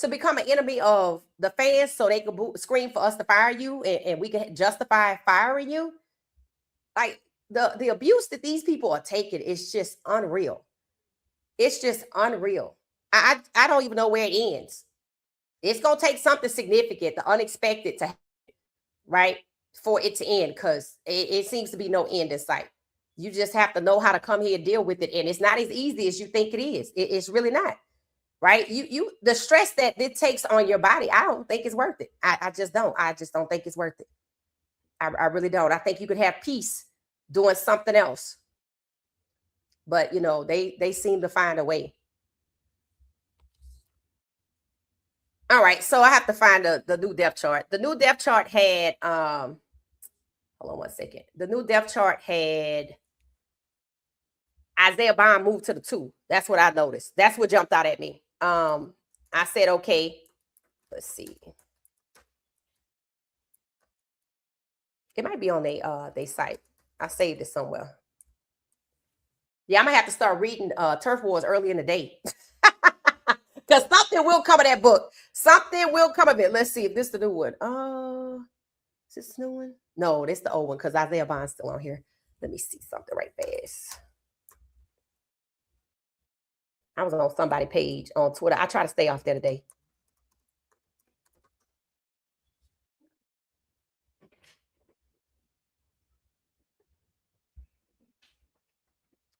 To become an enemy of the fans so they can scream for us to fire you and we can justify firing you. Like, the abuse that these people are taking is just unreal. It's just unreal. I don't even know where it ends. It's going to take something significant, the unexpected, to happen, right, for it to end, because it seems to be no end in sight. You just have to know how to come here and deal with it. And it's not as easy as you think it is. It's really not. Right? The stress that it takes on your body, I don't think it's worth it. I just don't. I just don't think it's worth it. I really don't. I think you could have peace doing something else. But, you know, they seem to find a way. All right. So I have to find the new depth chart. The new depth chart had, hold on one second. The new depth chart had Isaiah Bond moved to the 2. That's what I noticed. That's what jumped out at me. I said, okay, let's see. It might be on they site. I saved it somewhere. Yeah, I'm gonna have to start reading Turf Wars early in the day. Because something will come of that book. Something will come of it. Let's see if this is the new one. Is this the new one? No, this is the old one, because Isaiah Bond's still on here. Let me see something right fast. I was on somebody's page on Twitter. I try to stay off there today.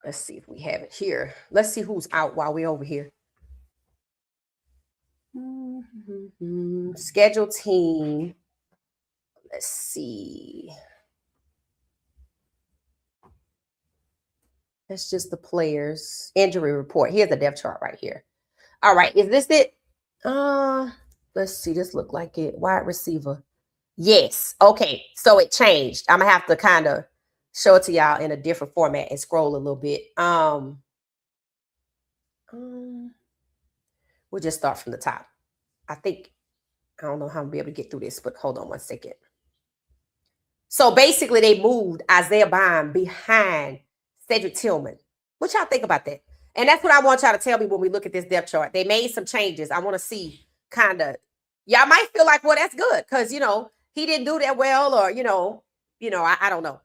Let's see if we have it here. Let's see who's out while we're over here. Schedule team. Let's see. That's just the players. Injury report. Here's the depth chart right here. All right. Is this it? Let's see. This look like it. Wide receiver. Yes. Okay. So it changed. I'm gonna have to kind of show it to y'all in a different format and scroll a little bit. We'll just start from the top. I don't know how I'm gonna be able to get through this, but hold on one second. So basically, they moved Isaiah Bond behind Cedric Tillman. What y'all think about that? And that's what I want y'all to tell me when we look at this depth chart. They made some changes. I want to see kind of, y'all might feel like, well, that's good because, he didn't do that well or, I don't know.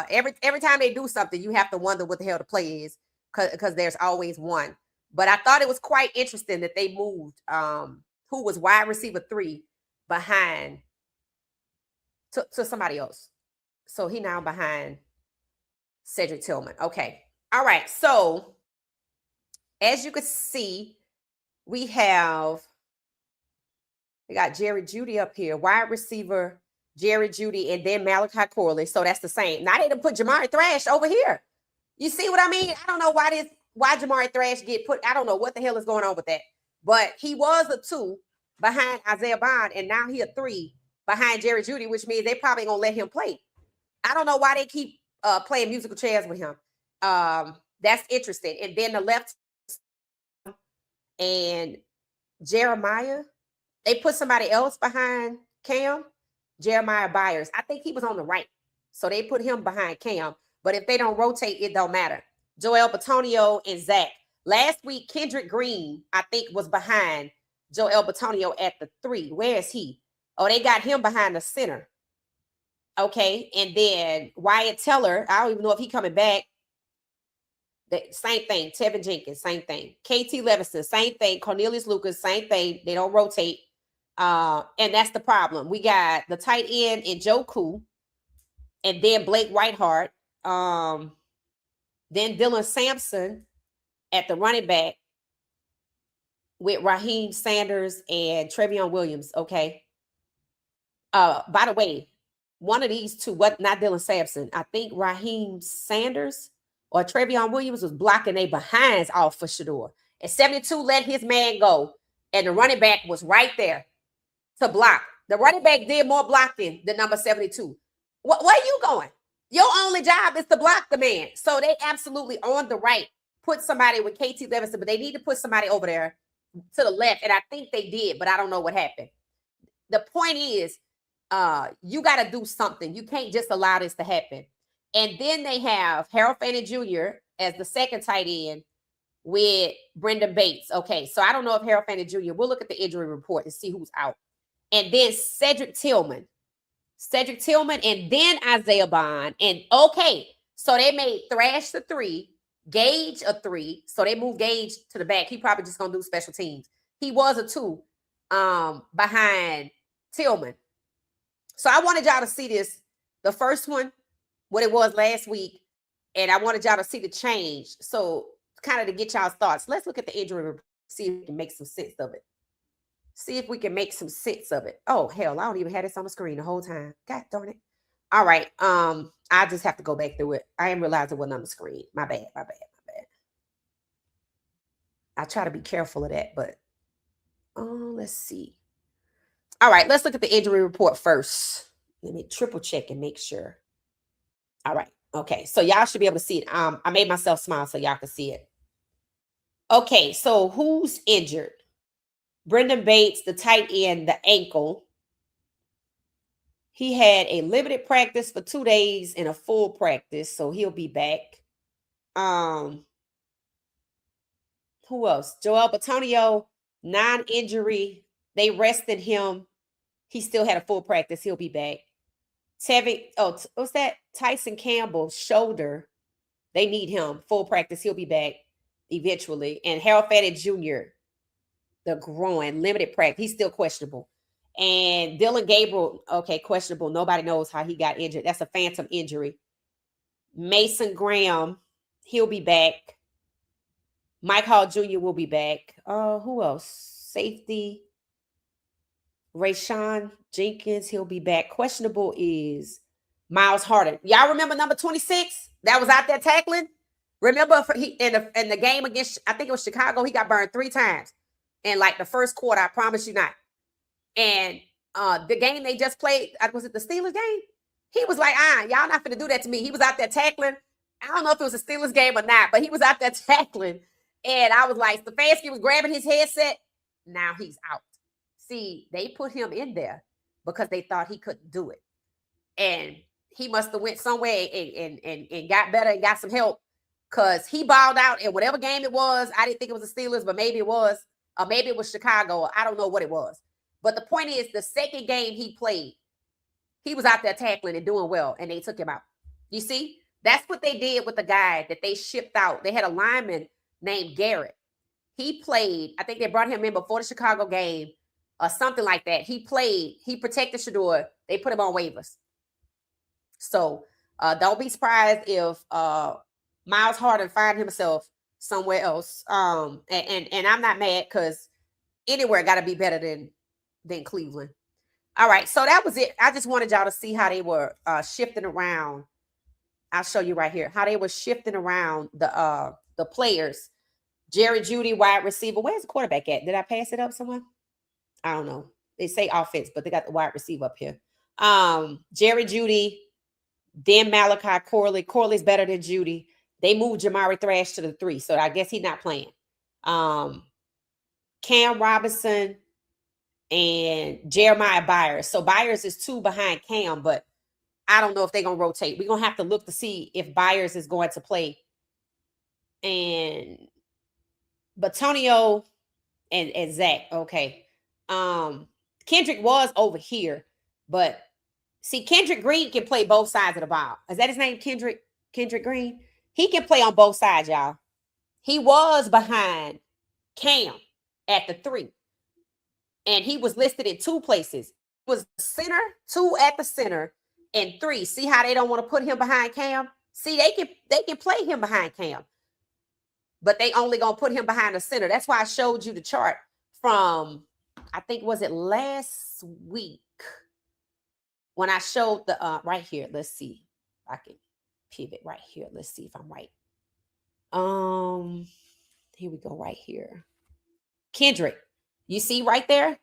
Every time they do something, you have to wonder what the hell the play is because there's always one. But I thought it was quite interesting that they moved who was wide receiver 3 behind to somebody else. So he now behind Cedric Tillman. Okay. All right. So as you can see, we got Jerry Jeudy up here, wide receiver, Jerry Jeudy, and then Malachi Corley. So that's the same. Now they done put Jamari Thrash over here. You see what I mean? I don't know why Jamari Thrash get put. I don't know what the hell is going on with that. But he was a 2 behind Isaiah Bond, and now he a 3 behind Jerry Jeudy, which means they probably gonna let him play. I don't know why they keep playing musical chairs with him. That's interesting. And then the left and Jeremiah, they put somebody else behind Cam, Jeremiah Byers. I think he was on the right. So they put him behind Cam. But if they don't rotate, it don't matter. Joel Bitonio and Zach. Last week, Kendrick Green, I think, was behind Joel Bitonio at the 3. Where is he? Oh, they got him behind the center. Okay. And then Wyatt Teller, I don't even know if he coming back. Same thing. Tevin Jenkins, same thing. KT Levinson, same thing. Cornelius Lucas, same thing. They don't rotate. And that's the problem. We got the tight end in Joku, and then Blake Whiteheart. Then Dylan Sampson at the running back with Raheem Sanders and Trevion Williams. Okay. By the way, one of these two, not Dylan Sampson, I think Raheem Sanders or Trevion Williams was blocking their behinds off for Shedeur. And 72 let his man go, and the running back was right there to block. The running back did more blocking than number 72. Where are you going? Your only job is to block the man. So they absolutely on the right put somebody with KT Levinson, but they need to put somebody over there to the left. And I think they did, but I don't know what happened. The point is, you got to do something. You can't just allow this to happen. And then they have Harold Fannin Jr. as the second tight end with Brendan Bates. Okay, so I don't know if Harold Fannin Jr. We'll look at the injury report to see who's out. And then Cedric Tillman, and then Isaiah Bond. And okay, so they made Thrash the 3, Gage a 3. So they moved Gage to the back. He probably just gonna do special teams. He was a 2 behind Tillman. So I wanted y'all to see this. The first one, what it was last week, and I wanted y'all to see the change. So kind of to get y'all's thoughts. Let's look at the injury report, see if we can make some sense of it. Oh, hell, I don't even have this on the screen the whole time. God darn it. All right. I just have to go back through it. I didn't realize it wasn't on the screen. My bad. I try to be careful of that, but let's see. All right, let's look at the injury report first. Let me triple check and make sure. All right. Okay. So y'all should be able to see it. I made myself smile so y'all can see it. Okay. So who's injured? Brendan Bates, the tight end, the ankle. He had a limited practice for 2 days and a full practice, so he'll be back. Who else? Joel Bitonio, non-injury. They rested him. He still had a full practice. He'll be back. What's that? Tyson Campbell's shoulder. They need him full practice. He'll be back eventually. And Harold Fatty Jr., the groin, limited practice. He's still questionable. And Dylan Gabriel, okay, questionable. Nobody knows how he got injured. That's a phantom injury. Mason Graham, he'll be back. Mike Hall Jr. will be back. Who else? Safety. Rayshawn Jenkins, he'll be back. Questionable is Miles Harden. Y'all remember number 26 that was out there tackling? Remember in the game against, I think it was Chicago, he got burned 3 times in like the first quarter. I promise you not. And the game they just played, was it the Steelers game? He was like, y'all not finna do that to me. He was out there tackling. I don't know if it was a Steelers game or not, but he was out there tackling. And I was like, Stefanski was grabbing his headset. Now he's out. See, they put him in there because they thought he couldn't do it. And he must have went somewhere and got better and got some help because he balled out in whatever game it was. I didn't think it was the Steelers, but maybe it was. Or maybe it was Chicago. Or I don't know what it was. But the point is, the second game he played, he was out there tackling and doing well, and they took him out. You see? That's what they did with the guy that they shipped out. They had a lineman named Garrett. He played, I think they brought him in before the Chicago game or something like that. He played, he protected Shedeur. They put him on waivers. So don't be surprised if Miles Harden find himself somewhere else. And I'm not mad because anywhere got to be better than Cleveland. All right, so that was it. I just wanted y'all to see how they were shifting around. I'll show you right here how they were shifting around the players. Jerry Jeudy, wide receiver. Where's the quarterback at? Did I pass it up somewhere? I don't know. They say offense, but they got the wide receiver up here. Jerry Jeudy, then Malachi Corley. Corley's better than Jeudy. They moved Jamari Thrash to the 3, so I guess he's not playing. Cam Robinson and Jeremiah Byers. So Byers is 2 behind Cam, but I don't know if they're going to rotate. We're going to have to look to see if Byers is going to play. And Batonio and Zach. Okay. Kendrick was over here, but see, Kendrick Green can play both sides of the ball. Is that his name, Kendrick? Kendrick Green? He can play on both sides, y'all. He was behind Cam at the 3. And he was listed in 2 places. It was center, 2 at the center, and 3. See how they don't want to put him behind Cam? See, they can play him behind Cam. But they only going to put him behind the center. That's why I showed you the chart from, I think, was it last week? When I showed the, right here. Let's see. I can pivot right here. Let's see if I'm right. Here we go right here. Kendrick. You see right there?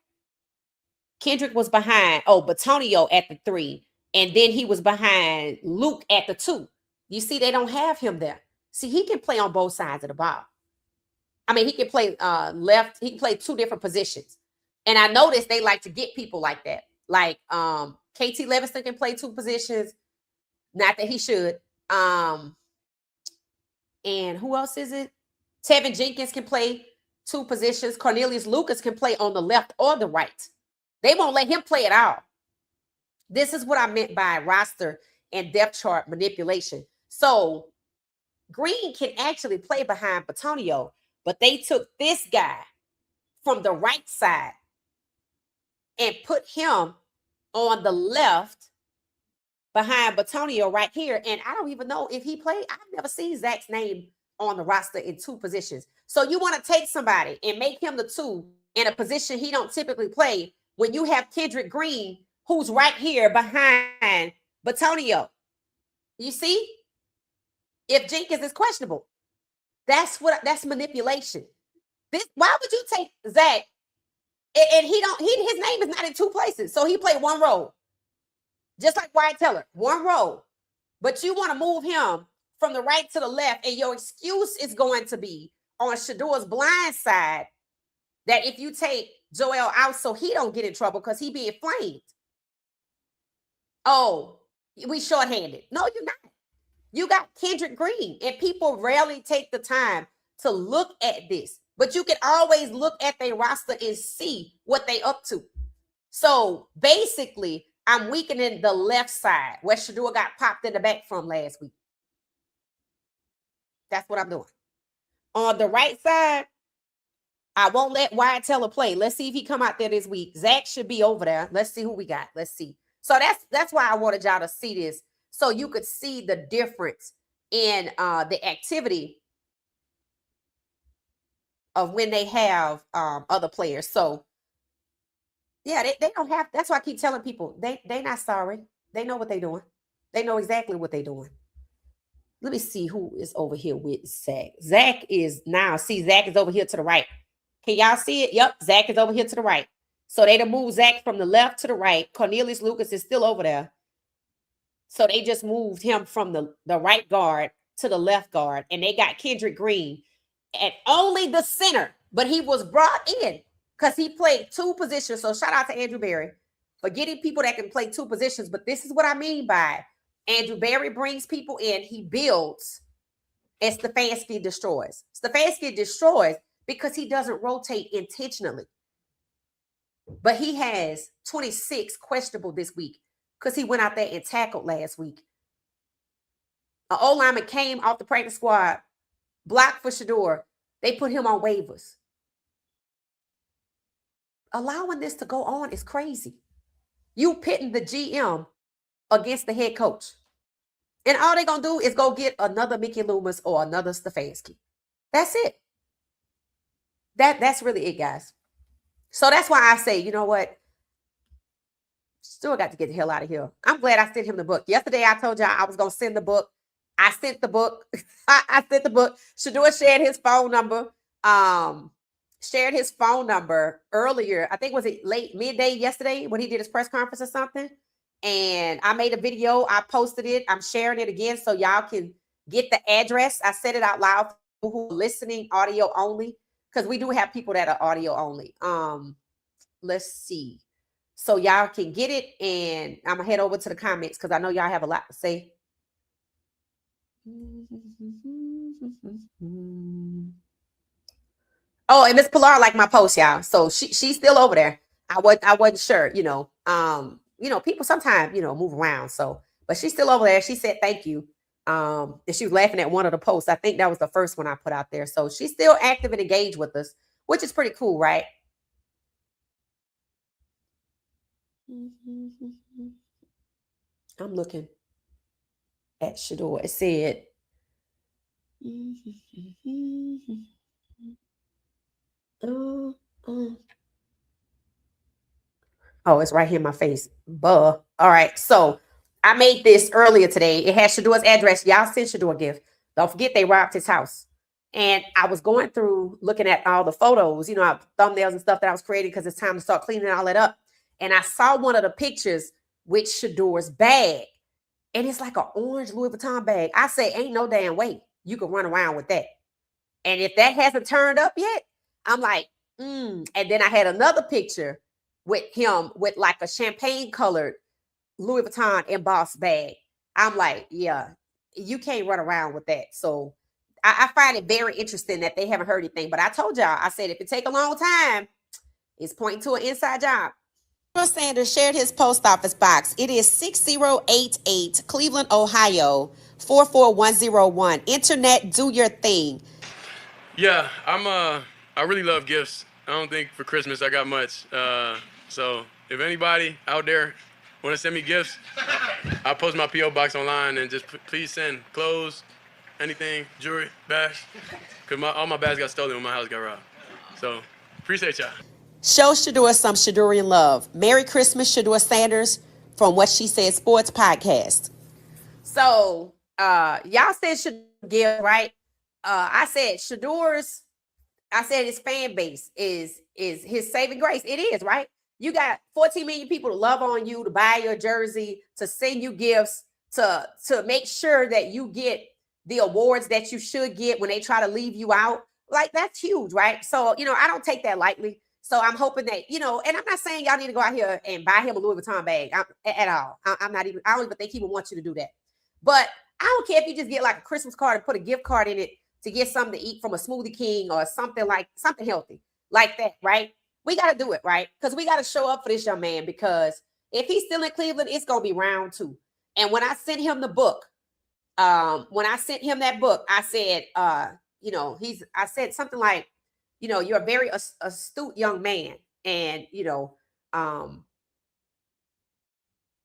Kendrick was behind, Batonio at the 3. And then he was behind Luke at the 2. You see, they don't have him there. See, he can play on both sides of the ball. I mean, he can play left. He can play 2 different positions. And I noticed they like to get people like that. Like KT Levingston can play 2 positions. Not that he should. And who else is it? Tevin Jenkins can play 2 positions. Cornelius Lucas can play on the left or the right. They won't let him play at all. This is what I meant by roster and depth chart manipulation. So Green can actually play behind Batonio, but they took this guy from the right side and put him on the left behind Batonio right here. And I don't even know if he played. I've never seen Zach's name on the roster in 2 positions. So you want to take somebody and make him the 2 in a position he don't typically play when you have Kendrick Green, who's right here behind Batonio. You see? If Jenkins is questionable, that's manipulation. Why would you take Zach and his name is not in 2 places. So he played 1 role. Just like Wyatt Teller, 1 role. But you want to move him from the right to the left, and your excuse is going to be on Shedeur's blind side that if you take Joel out so he don't get in trouble because he being flamed. Oh, we shorthanded. No, you're not. You got Kendrick Green, and people rarely take the time to look at this. But you can always look at their roster and see what they up to. So basically, I'm weakening the left side where Shedeur got popped in the back from last week. That's what I'm doing. On the right side, I won't let Wyatt Teller play. Let's see if he come out there this week. Zach should be over there. Let's see who we got. Let's see. So that's why I wanted y'all to see this, so you could see the difference in the activity of when they have other players. So yeah, they don't have. That's why I keep telling people they not sorry. They know what they're doing. They know exactly what they're doing. Let me see who is over here with Zach. Zach is over here to the right. Can y'all see it? Yep, Zach is over here to the right. So they done moved Zach from the left to the right. Cornelius Lucas is still over there. So they just moved him from the right guard to the left guard. And they got Kendrick Green at only the center. But he was brought in because he played two positions. So shout out to Andrew Berry for getting people that can play two positions. But this is what I mean by Andrew Berry brings people in. He builds and Stefanski destroys. Stefanski destroys because he doesn't rotate intentionally. But he has 26 questionable this week because he went out there and tackled last week. An old lineman came off the practice squad, blocked for Shedeur. They put him on waivers. Allowing this to go on is crazy. You pitting the GM against the head coach. And all they're going to do is go get another Mickey Loomis or another Stefanski. That's it. That's really it, guys. So that's why I say, you know what? Still got to get the hell out of here. I'm glad I sent him the book. Yesterday, I told y'all I was going to send the book. I sent the book. I sent the book. Shedeur shared his phone number. Shared his phone number earlier. I think was it late midday yesterday when he did his press conference or something. And I made a video. I posted it. I'm sharing it again so y'all can get the address. I said it out loud for people who are listening audio only, because we do have people that are audio only. Let's see. So y'all can get it, and I'm gonna head over to the comments because I know y'all have a lot to say. Oh, and Miss Pilar liked my post, y'all. So she's still over there. I wasn't sure, people sometimes, move around. So, but she's still over there. She said thank you. And she was laughing at one of the posts. I think that was the first one I put out there. So she's still active and engaged with us, which is pretty cool, right? I'm looking at Shedeur. It said, oh, it's right here in my face. Buh. All right. So I made this earlier today. It has Shedeur's address. Y'all send Shedeur a gift. Don't forget they robbed his house. And I was going through looking at all the photos, thumbnails and stuff that I was creating because it's time to start cleaning all that up. And I saw one of the pictures with Shedeur's bag. And it's like an orange Louis Vuitton bag. I say, ain't no damn way you can run around with that. And if that hasn't turned up yet, I'm like, And then I had another picture with him with like a champagne colored Louis Vuitton embossed bag. I'm like, yeah, you can't run around with that. So I find it very interesting that they haven't heard anything. But I told y'all, I said, if it take a long time, it's pointing to an inside job. Shedeur Sanders shared his post office box. It is 6088 Cleveland, Ohio, 44101. Internet, do your thing. Yeah, I really love gifts. I don't think for Christmas I got much. So if anybody out there want to send me gifts, I'll post my P.O. box online and just please send clothes, anything, jewelry, bags. Because all my bags got stolen when my house got robbed. So appreciate y'all. Show Shedeur some Shedeurian love. Merry Christmas, Shedeur Sanders from What She Said Sports Podcast. So y'all said Shedeur give, right? I said his fan base is his saving grace. It is, right? You got 14 million people to love on you, to buy your jersey, to send you gifts, to make sure that you get the awards that you should get when they try to leave you out. Like, that's huge, right? So, I don't take that lightly. So I'm hoping that, and I'm not saying y'all need to go out here and buy him a Louis Vuitton bag at all. I don't even think he would want you to do that. But I don't care if you just get like a Christmas card and put a gift card in it to get something to eat from a Smoothie King or something healthy like that, right? We got to do it, right? Because we got to show up for this young man, because If he's still in Cleveland, it's gonna be round 2. And when I sent him the book, when I sent him that book, I said, I said something like, you're a very astute young man, and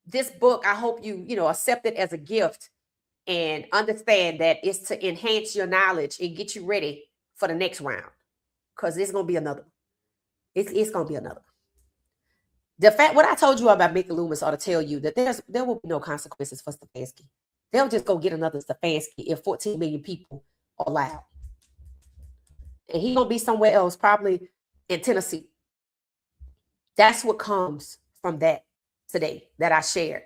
this book, I hope you accept it as a gift and understand that it's to enhance your knowledge and get you ready for the next round, because it's gonna be another. It's gonna be another. The fact what I told you about Mickey Loomis ought to tell you that there will be no consequences for Stefanski. They'll just go get another Stefanski if 14 million people are allowed. And he's gonna be somewhere else, probably in Tennessee. That's what comes from that today that I shared.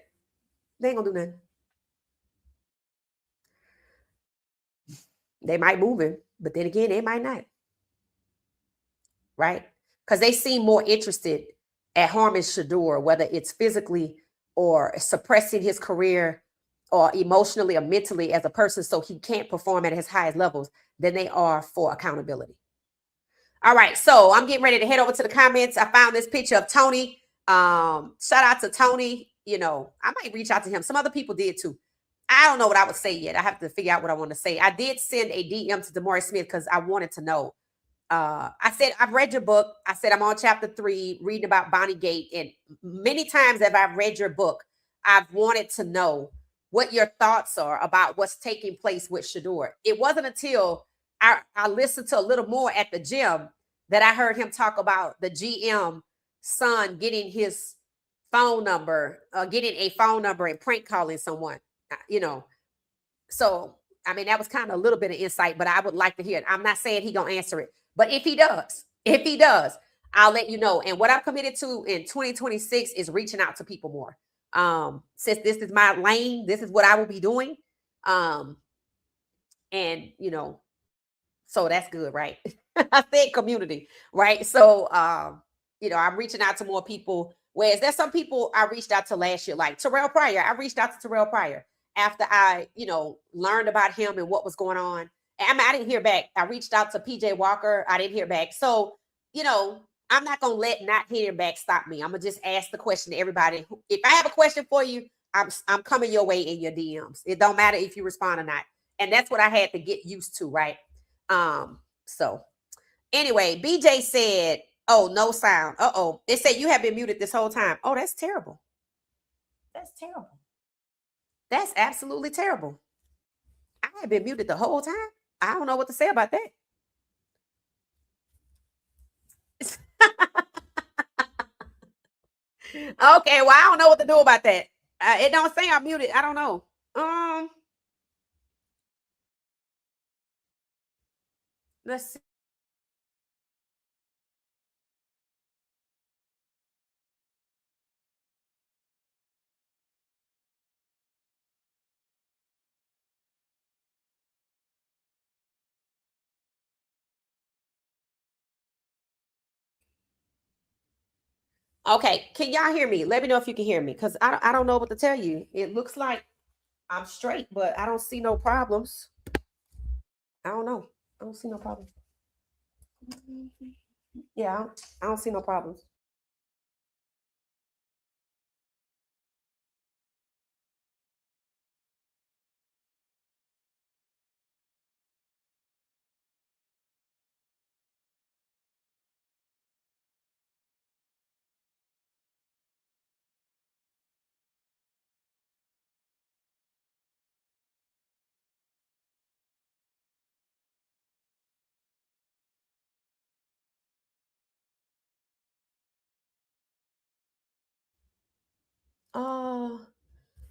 They ain't gonna do nothing. They might move him, but then again, they might not. Right? Because they seem more interested at harming Shedeur, whether it's physically or suppressing his career or emotionally or mentally as a person so he can't perform at his highest levels, than they are for accountability. All right, so I'm getting ready to head over to the comments. I found this picture of Tony. Shout out to Tony. I might reach out to him. Some other people did too. I don't know what I would say yet. I have to figure out what I want to say. I did send a DM to DeMaurice Smith because I wanted to know. I said, I've read your book. I said, I'm on chapter 3, reading about Bonnie Gate. And many times as I've read your book, I've wanted to know what your thoughts are about what's taking place with Shedeur. It wasn't until I listened to a little more at the gym that I heard him talk about the GM son getting his phone number, getting a phone number and prank calling someone, So, I mean, that was kind of a little bit of insight, but I would like to hear it. I'm not saying he going to answer it, but if he does, I'll let you know. And what I'm committed to in 2026 is reaching out to people more. Since this is my lane, this is what I will be doing. So that's good, right? I said community, right? So, I'm reaching out to more people. Whereas there's some people I reached out to last year, like Terrell Pryor. I reached out to Terrell Pryor after I, learned about him and what was going on. And I didn't hear back. I reached out to PJ Walker. I didn't hear back. So, I'm not going to let not hearing back stop me. I'm going to just ask the question to everybody. If I have a question for you, I'm coming your way in your DMs. It don't matter if you respond or not. And that's what I had to get used to, right? So anyway, BJ said, oh, no sound. Uh-oh. It said you have been muted this whole time. Oh, that's terrible. That's terrible. That's absolutely terrible. I have been muted the whole time. I don't know what to say about that. Okay, well, I don't know what to do about that. It don't say I'm muted. I don't know. Let's see. Okay, can y'all hear me? Let me know if you can hear me, because I don't know what to tell you. It looks like I'm straight, but I don't see no problems. I don't know. I don't see no problems. Yeah, I don't see no problems.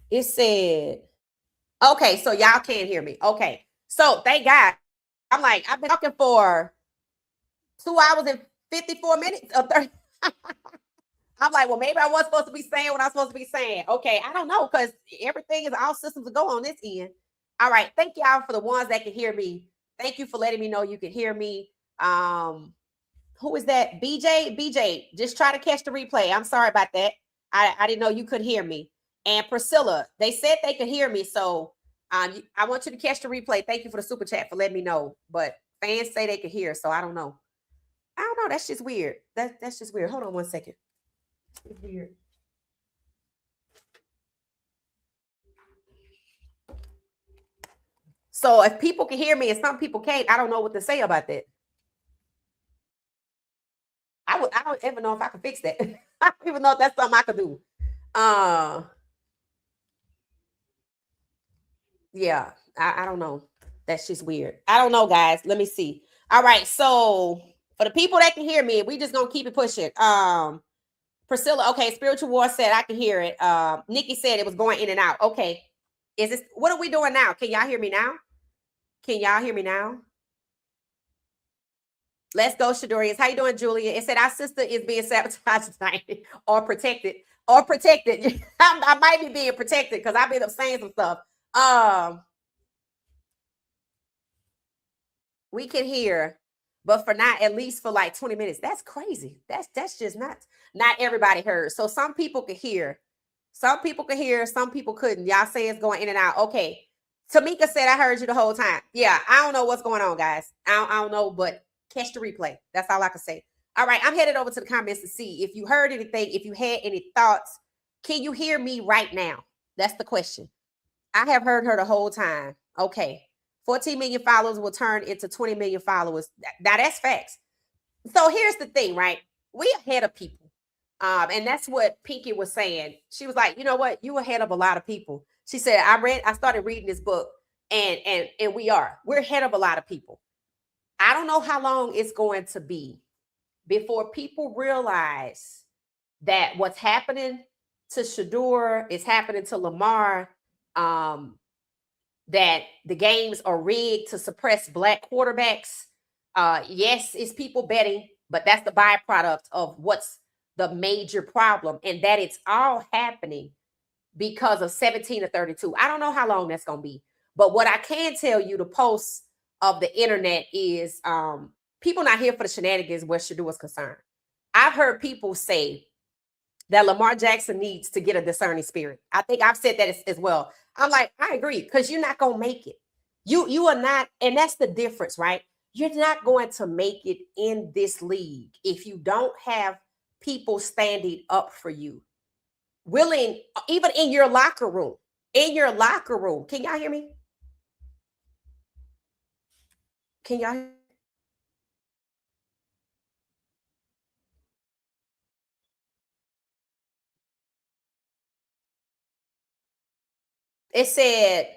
It said, okay, so y'all can't hear me. Okay, so thank God. I'm like, I've been talking for 2 hours and 54 minutes or 30. I'm like, well, maybe I wasn't supposed to be saying what I'm supposed to be saying. Okay, I don't know, because everything is all systems to go on this end. All right, thank y'all for the ones that can hear me. Thank you for letting me know you can hear me. Who is that? BJ, just try to catch the replay. I'm sorry about that. I didn't know you could hear me. And Priscilla, they said they could hear me. So I want you to catch the replay. Thank you for the super chat for letting me know. But fans say they could hear, so I don't know. I don't know. That's just weird. That's just weird. Hold on one second. It's weird. So if people can hear me and some people can't, I don't know what to say about that. I don't even know if I can fix that. I don't even know if that's something I could do. Yeah, I don't know. That's just weird. I don't know, guys. Let me see. All right, so for the people that can hear me, we just gonna keep it pushing. Priscilla, okay, Spiritual War said I can hear it. Nikki said it was going in and out. Okay, is this what are we doing now? Can y'all hear me now? Can y'all hear me now? Let's go, Shedeur. How you doing, Julia? It said our sister is being sabotaged tonight or protected. Or protected. I might be being protected because I've been up saying some stuff. We can hear, but for not at least for like 20 minutes. That's crazy. That's just not everybody heard. So some people could hear, some people could hear, some people couldn't. Y'all say it's going in and out. Okay. Tamika said I heard you the whole time. Yeah, I don't know what's going on, guys. I don't know, but catch the replay. That's all I can say. All right, I'm headed over to the comments to see if you heard anything, if you had any thoughts. Can you hear me right now? That's the question. I have heard her the whole time. Okay. 14 million followers will turn into 20 million followers. Now that's facts. So here's the thing, right? We ahead of people. And that's what Pinky was saying. She was like, you know what? You ahead of a lot of people. She said, I started reading this book and we're ahead of a lot of people. I don't know how long it's going to be before people realize that what's happening to Shedeur is happening to Lamar, that the games are rigged to suppress black quarterbacks. Yes, it's people betting, but that's the byproduct of what's the major problem, and that it's all happening because of 17 to 32. I don't know how long that's going to be, but what I can tell you, the posts of the internet is people not here for the shenanigans where Shedeur is concerned. I've heard people say that Lamar Jackson needs to get a discerning spirit. I think I've said that as well. I'm like, I agree, because you're not going to make it. You are not, and that's the difference, right? You're not going to make it in this league if you don't have people standing up for you. Willing, even in your locker room. In your locker room. Can y'all hear me? Can y'all hear me? It said,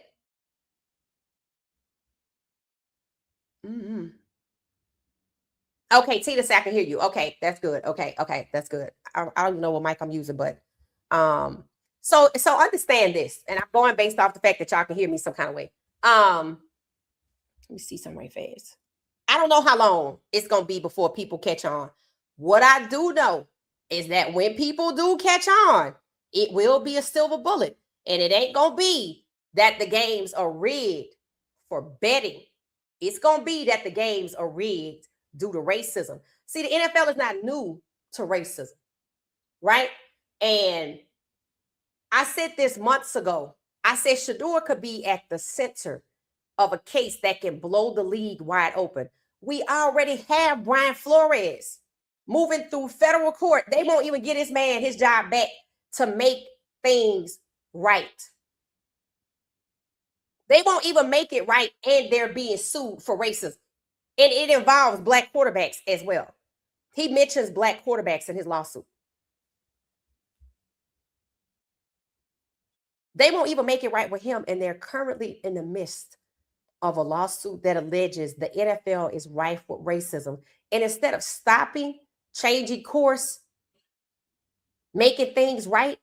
okay, Tina said I can hear you. Okay, that's good. Okay, that's good. I don't even know what mic I'm using, but so understand this, and I'm going based off the fact that y'all can hear me some kind of way. Let me see something right fast. I don't know how long it's gonna be before people catch on. What I do know is that when people do catch on, it will be a silver bullet, and it ain't gonna be that the games are rigged for betting. It's gonna be that the games are rigged due to racism. See, the NFL is not new to racism, right? And I said this months ago. I said Shedeur could be at the center of a case that can blow the league wide open. We already have Brian Flores moving through federal court. They won't even get his man his job back to make things right. They won't even make it right, and they're being sued for racism. And it involves black quarterbacks as well. He mentions black quarterbacks in his lawsuit. They won't even make it right with him, and they're currently in the midst of a lawsuit that alleges the NFL is rife with racism. And instead of stopping, changing course, making things right,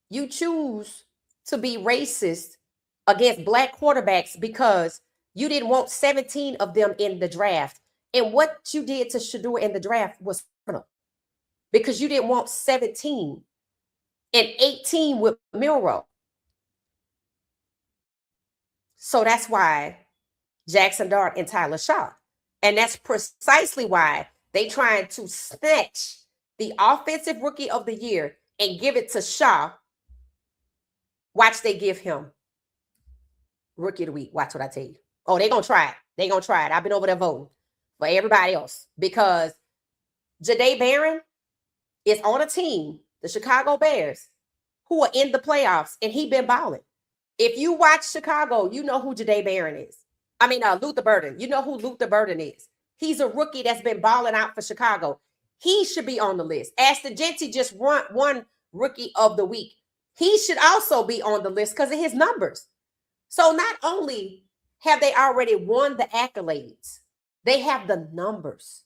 you choose to be racist against black quarterbacks because you didn't want 17 of them in the draft. And what you did to Shedeur in the draft was criminal because you didn't want 17 and 18 with Milroe. So that's why Jackson Dart and Tyler Shaw. And that's precisely why they trying to snatch the offensive rookie of the year and give it to Shaw. Watch they give him rookie of the week. Watch what I tell you. Oh, they're going to try it. They're going to try it. I've been over there voting for everybody else because Jahdae Barron is on a team, the Chicago Bears, who are in the playoffs, and he been balling. If you watch Chicago, you know who Jadae Barron is. Luther Burden. You know who Luther Burden is. He's a rookie that's been balling out for Chicago. He should be on the list. Ashton Jeanty just won Rookie of the Week. He should also be on the list because of his numbers. So not only have they already won the accolades, they have the numbers.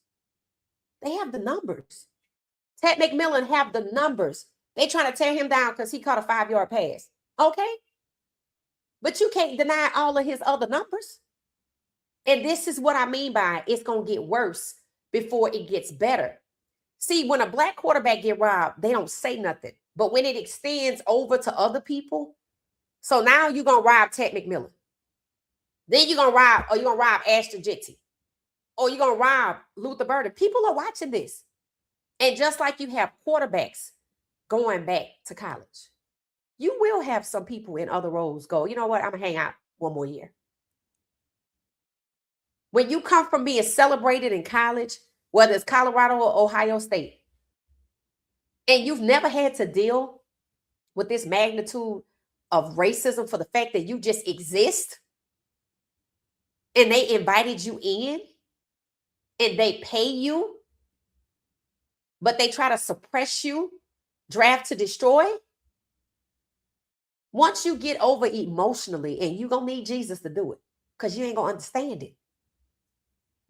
They have the numbers. Ted McMillan have the numbers. They trying to tear him down because he caught a 5-yard pass. Okay? But you can't deny all of his other numbers. And this is what I mean by it's going to get worse before it gets better. See, when a black quarterback get robbed, they don't say nothing. But when it extends over to other people, so now you're going to rob Ted McMillan. Then you're going to rob Ashton Jeanty. Or you're going to rob Luther Burden. People are watching this. And just like you have quarterbacks going back to college, you will have some people in other roles go, you know what, I'm going to hang out one more year. When you come from being celebrated in college, whether it's Colorado or Ohio State, and you've never had to deal with this magnitude of racism for the fact that you just exist, and they invited you in, and they pay you, but they try to suppress you, draft to destroy. Once you get over emotionally, and you're going to need Jesus to do it, because you ain't going to understand it.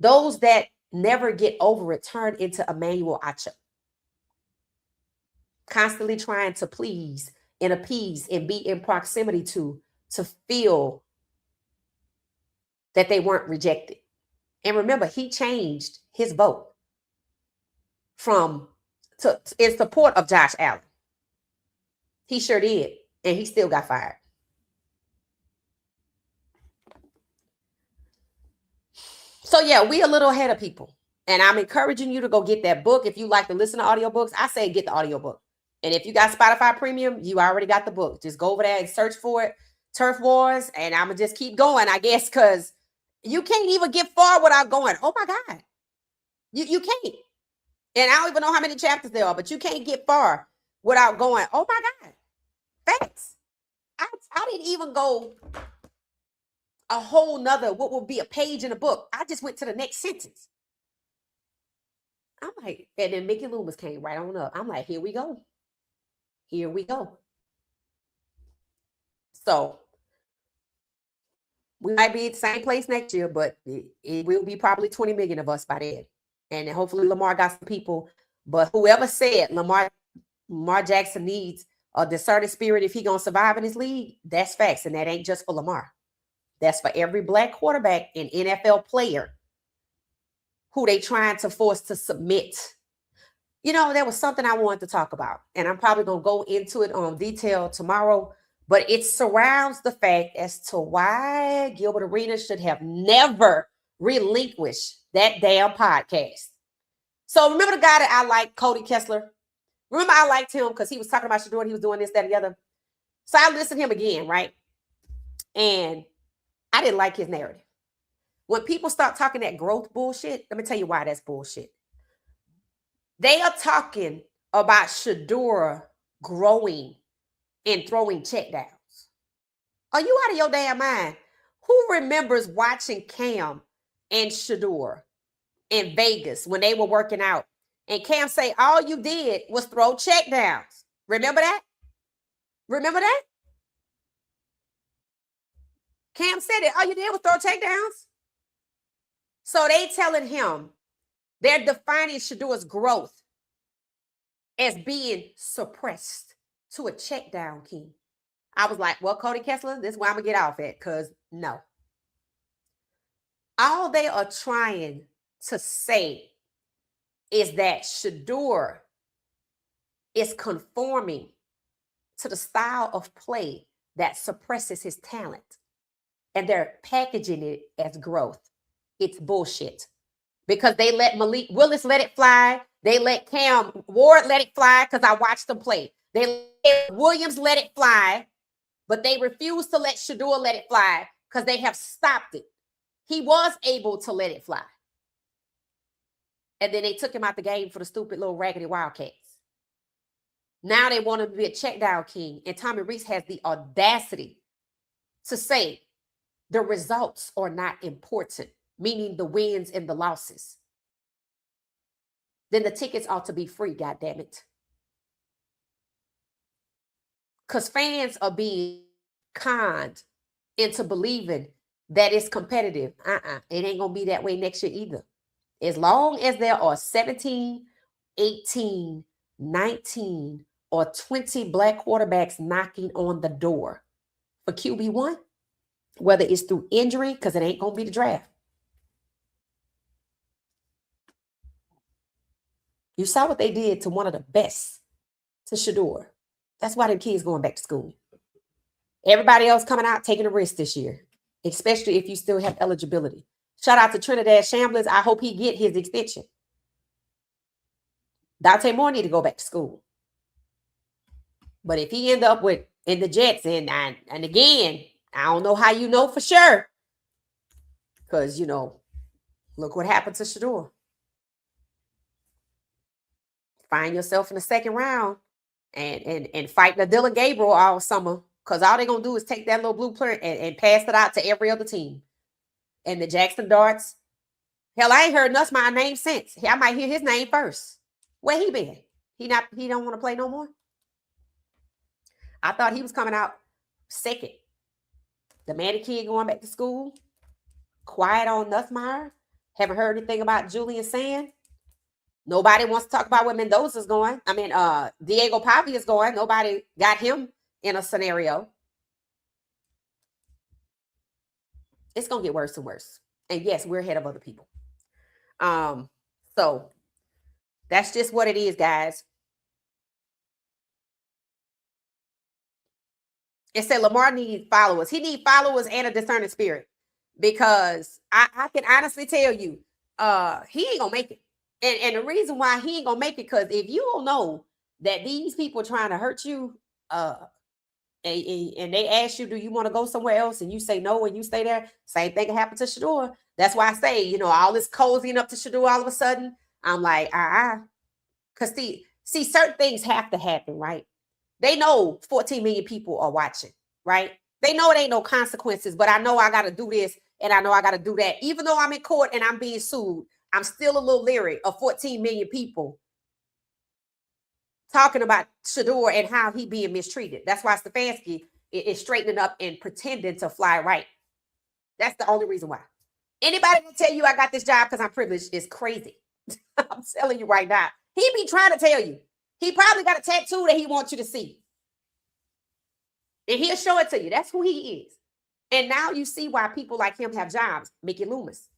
Those that never get over it turn into Emmanuel Acho. Constantly trying to please and appease and be in proximity to feel that they weren't rejected. And remember, he changed his vote in support of Josh Allen. He sure did. And he still got fired. So yeah, we a little ahead of people. And I'm encouraging you to go get that book. If you like to listen to audiobooks, I say get the audiobook. And if you got Spotify Premium, you already got the book. Just go over there and search for it. Turf Wars. And I'm going to just keep going, I guess, because you can't even get far without going, oh my God. You can't. And I don't even know how many chapters there are, but you can't get far without going, oh my God. Facts. I didn't even go a whole nother, what would be a page in a book. I just went to the next sentence. I'm like, and then Mickey Loomis came right on up. I'm like, here we go. Here we go. So we might be at the same place next year, but it will be probably 20 million of us by then. And then hopefully Lamar got some people. But whoever said Lamar Jackson needs a discerning spirit if he gonna survive in this league, that's facts. And that ain't just for Lamar. That's for every black quarterback and NFL player who they trying to force to submit. You know, there was something I wanted to talk about, and I'm probably going to go into it on detail tomorrow, but it surrounds the fact as to why Gilbert Arenas should have never relinquished that damn podcast. So remember the guy that I like, Cody Kessler? Remember I liked him because he was talking about Shedeur, he was doing this, that, and the other. So I listened to him again, right? And I didn't like his narrative. When people start talking that growth bullshit, let me tell you why that's bullshit. They are talking about Shedeur growing and throwing checkdowns. Are you out of your damn mind? Who remembers watching Cam and Shedeur in Vegas when they were working out? And Cam say, all you did was throw checkdowns. Remember that? Remember that? Cam said it. All you did was throw checkdowns. So they telling him they're defining Shedeur's growth as being suppressed to a check down king. I was like, well, Cody Kessler, this is where I'm going to get off at, because no. All they are trying to say is that Shedeur is conforming to the style of play that suppresses his talent. And they're packaging it as growth. It's bullshit. Because they let Malik Willis let it fly. They let Cam Ward let it fly because I watched them play. They let Williams let it fly, but they refuse to let Shedeur let it fly because they have stopped it. He was able to let it fly. And then they took him out the game for the stupid little raggedy Wildcats. Now they want him to be a check down king. And Tommy Rees has the audacity to say the results are not important, meaning the wins and the losses, then the tickets ought to be free, goddammit. Because fans are being conned into believing that it's competitive. It ain't going to be that way next year either. As long as there are 17, 18, 19, or 20 black quarterbacks knocking on the door for QB1, whether it's through injury, because it ain't going to be the draft. You saw what they did to one of the best, to Shedeur. That's why them kids going back to school. Everybody else coming out taking a risk this year, especially if you still have eligibility. Shout out to Trinidad Shamblers. I hope he get his extension. Dante Moore need to go back to school. But if he end up with in the Jets, and again, I don't know how you know for sure. Because, you know, look what happened to Shedeur. Find yourself in the second round and fight Nadilla Gabriel all summer. Because all they're going to do is take that little blueprint and pass it out to every other team. And the Jackson Darts. Hell, I ain't heard Nussmeier name since. I might hear his name first. Where he been? He don't want to play no more? I thought he was coming out second. The Manny kid going back to school. Quiet on Nussmeier. Haven't heard anything about Julian Sand. Nobody wants to talk about where Mendoza's going. I mean, Diego Pavia's going. Nobody got him in a scenario. It's going to get worse and worse. And yes, we're ahead of other people. So that's just what it is, guys. It said Lamar needs followers. He needs followers and a discerning spirit. Because I can honestly tell you, he ain't going to make it. And the reason why he ain't going to make it, because if you don't know that these people are trying to hurt you, and they ask you, do you want to go somewhere else? And you say no, and you stay there. Same thing happened to Shedeur. That's why I say, you know, all this cozying up to Shedeur all of a sudden, I'm like, Because see, certain things have to happen, right? They know 14 million people are watching, right? They know it ain't no consequences, but I know I got to do this and I know I got to do that. Even though I'm in court and I'm being sued, I'm still a little leery of 14 million people talking about Shedeur and how he being mistreated. That's why Stefanski is straightening up and pretending to fly right. That's the only reason why. Anybody that tell you I got this job because I'm privileged is crazy. I'm telling you right now. He be trying to tell you. He probably got a tattoo that he wants you to see. And he'll show it to you. That's who he is. And now you see why people like him have jobs. Mickey Loomis.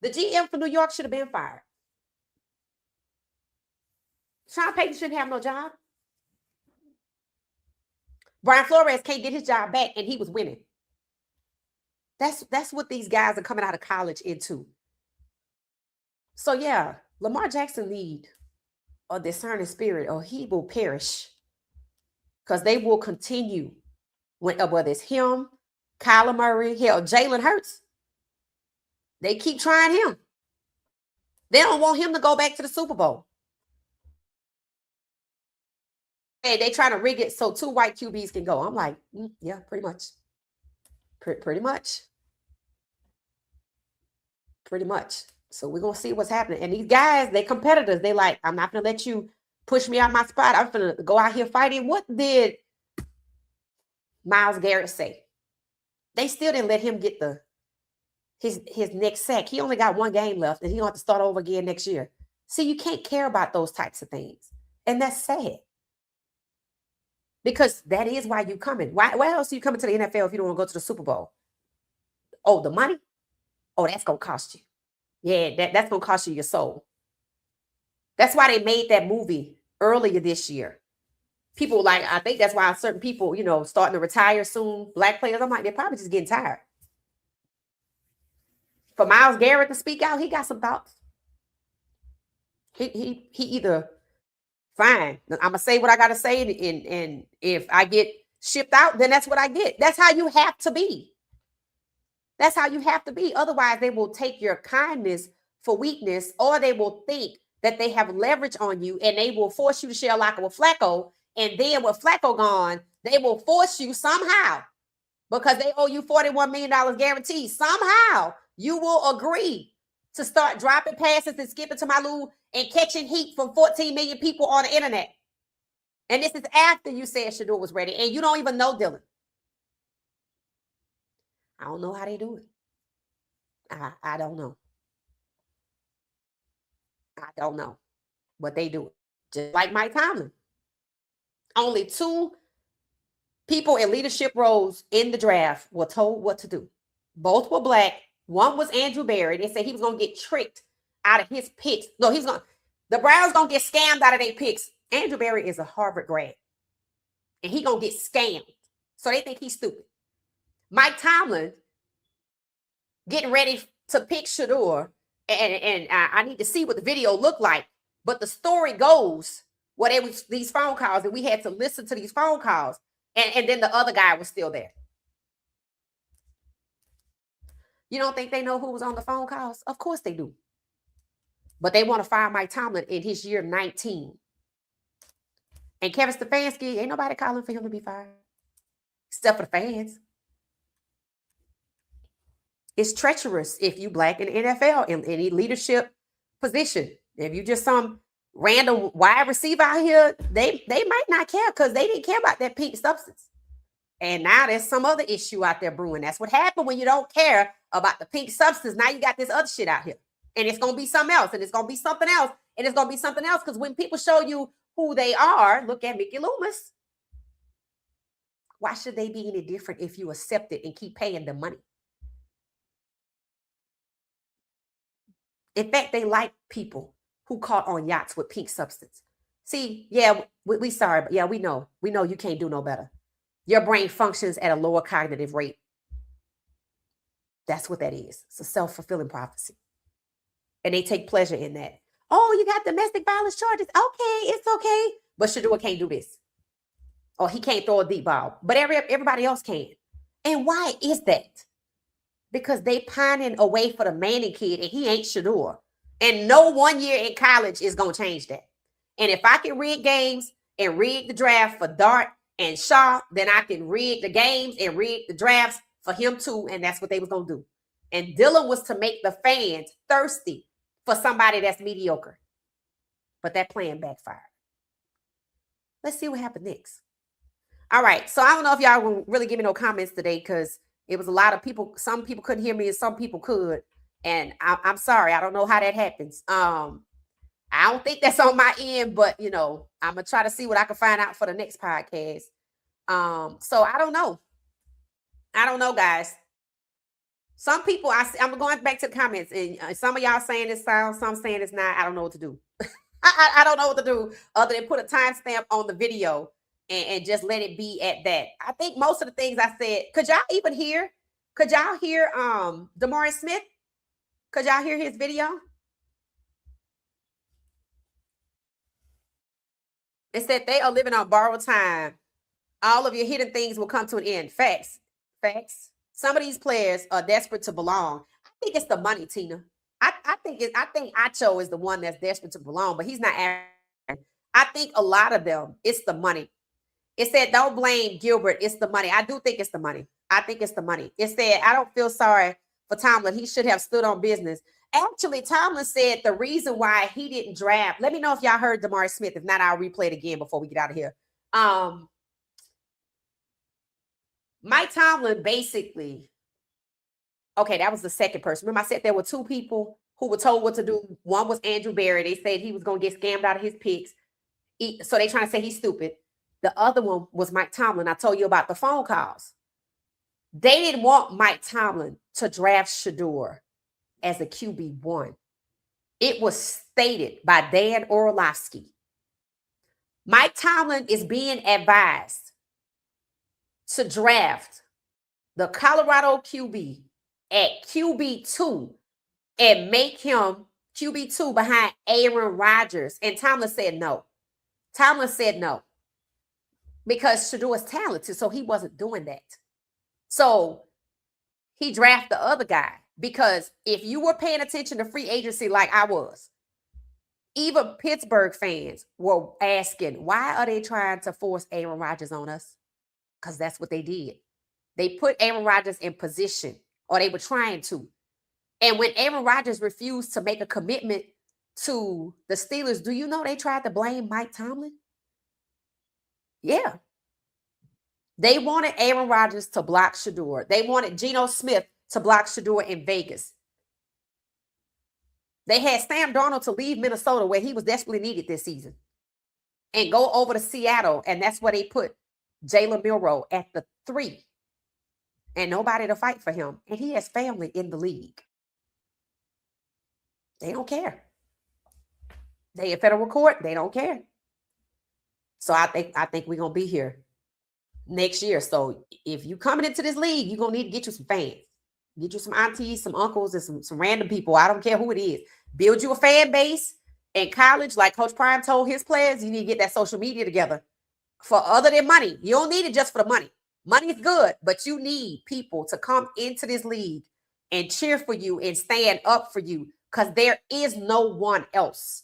The GM for New York should have been fired. Sean Payton shouldn't have no job. Brian Flores can't get his job back, and he was winning. That's what these guys are coming out of college into. So yeah, Lamar Jackson need a discerning spirit, or he will perish. Because they will continue, whether it's him, Kyler Murray, hell, Jalen Hurts. They keep trying him. They don't want him to go back to the Super Bowl. Hey, they trying to rig it so 2 white QBs can go. I'm like, yeah, pretty much. Pretty much. Pretty much. So we're going to see what's happening. And these guys, they competitors. They like, I'm not going to let you push me out my spot. I'm going to go out here fighting. What did Myles Garrett say? They still didn't let him get his next sack. He only got 1 game left, and he'll have to start over again next year. See, you can't care about those types of things. And that's sad. Because that is why you coming. Why else are you coming to the NFL if you don't want to go to the Super Bowl? Oh, the money? Oh, that's going to cost you. Yeah, that's going to cost you your soul. That's why they made that movie earlier this year. People like, I think that's why certain people, you know, starting to retire soon, black players, I'm like, they're probably just getting tired. For Myles Garrett to speak out, he got some thoughts. He either, fine, I'm going to say what I got to say, and if I get shipped out, then that's what I get. That's how you have to be. That's how you have to be. Otherwise, they will take your kindness for weakness, or they will think that they have leverage on you, and they will force you to share a locker with Flacco. And then with Flacco gone, they will force you somehow because they owe you $41 million guaranteed. Somehow you will agree to start dropping passes and skipping to my Lou and catching heat from 14 million people on the internet. And this is after you said Shedeur was ready, and you don't even know Dylan. I don't know how they do it. I don't know. I don't know. But they do it. Just like Mike Tomlin. Only 2 people in leadership roles in the draft were told what to do. Both were black. One was Andrew Berry. They said he was going to get tricked out of his picks. No, the Browns going to get scammed out of their picks. Andrew Berry is a Harvard grad. And he going to get scammed. So they think he's stupid. Mike Tomlin getting ready to pick Shedeur. And I need to see what the video looked like. But the story goes, well, there was these phone calls, and we had to listen to these phone calls. And then the other guy was still there. You don't think they know who was on the phone calls? Of course they do. But they want to fire Mike Tomlin in his year 19. And Kevin Stefanski, ain't nobody calling for him to be fired. Except for the fans. It's treacherous if you black in the NFL in any leadership position. If you just some random wide receiver out here, they might not care because they didn't care about that pink substance. And now there's some other issue out there brewing. That's what happened when you don't care about the pink substance. Now you got this other shit out here. And it's going to be something else. And it's going to be something else. And it's going to be something else. Because when people show you who they are, look at Mickey Loomis. Why should they be any different if you accept it and keep paying them money? In fact, they like people who caught on yachts with pink substance. See, yeah, we sorry, but yeah, we know you can't do no better. Your brain functions at a lower cognitive rate. That's what that is. It's a self-fulfilling prophecy. And they take pleasure in that. Oh, you got domestic violence charges. Okay, it's okay. But Shedeur can't do this. Or he can't throw a deep ball. But everybody else can. And why is that? Because they pining away for the Manning kid and he ain't Shedeur. And no 1 year in college is going to change that. And if I can rig games and rig the draft for Dart and Shaw, then I can rig the games and rig the drafts for him too. And that's what they was going to do. And Dylan was to make the fans thirsty for somebody that's mediocre. But that plan backfired. Let's see what happened next. All right. So I don't know if y'all will really give me no comments today because it was a lot of people. Some people couldn't hear me and some people could. And I'm sorry. I don't know how that happens. I don't think that's on my end, but I'm going to try to see what I can find out for the next podcast. So I don't know. I don't know, guys. Some people, I'm going back to the comments, and some of y'all saying this sounds, some saying it's not. I don't know what to do. I don't know what to do other than put a timestamp on the video and just let it be at that. I think most of the things I said, could y'all even hear? Could y'all hear DeMaurice Smith? Could y'all hear his video? It said they are living on borrowed time. All of your hidden things will come to an end. Facts. Some of these players are desperate to belong. I think it's the money, Tina. I think Acho is the one that's desperate to belong, but he's not. I think a lot of them, it's the money. It said, don't blame Gilbert. It's the money. I do think it's the money. I think it's the money. It said, I don't feel sorry for Tomlin. He should have stood on business. Actually, Tomlin said the reason why he didn't draft. Let me know if y'all heard DeMaurice Smith. If not, I'll replay it again before we get out of here. Mike Tomlin basically, okay, that was the second person. Remember I said there were 2 people who were told what to do. One was Andrew Berry. They said he was going to get scammed out of his picks. So they trying to say he's stupid. The other one was Mike Tomlin. I told you about the phone calls. They didn't want Mike Tomlin to draft Shedeur as a QB1. It was stated by Dan Orlovsky. Mike Tomlin is being advised to draft the Colorado QB at QB2 and make him QB2 behind Aaron Rodgers. And Tomlin said no. Tomlin said no. Because Shedeur is talented, so he wasn't doing that. So he drafted the other guy. Because if you were paying attention to free agency like I was, even Pittsburgh fans were asking, why are they trying to force Aaron Rodgers on us? Because that's what they did. They put Aaron Rodgers in position, or they were trying to. And when Aaron Rodgers refused to make a commitment to the Steelers, do you know they tried to blame Mike Tomlin? Yeah. They wanted Aaron Rodgers to block Shedeur. They wanted Geno Smith to block Shedeur in Vegas. They had Sam Darnold to leave Minnesota, where he was desperately needed this season, and go over to Seattle, and that's where they put Jalen Milroe at the 3. And nobody to fight for him. And he has family in the league. They don't care. They in federal court, they don't care. So I think we're gonna be here next year. So if you coming into this league, you're gonna need to get you some fans. Get you some aunties, some uncles, and some random people. I don't care who it is. Build you a fan base. In college, like Coach Prime told his players, you need to get that social media together for other than money. You don't need it just for the money. Money is good, but you need people to come into this league and cheer for you and stand up for you, because there is no one else.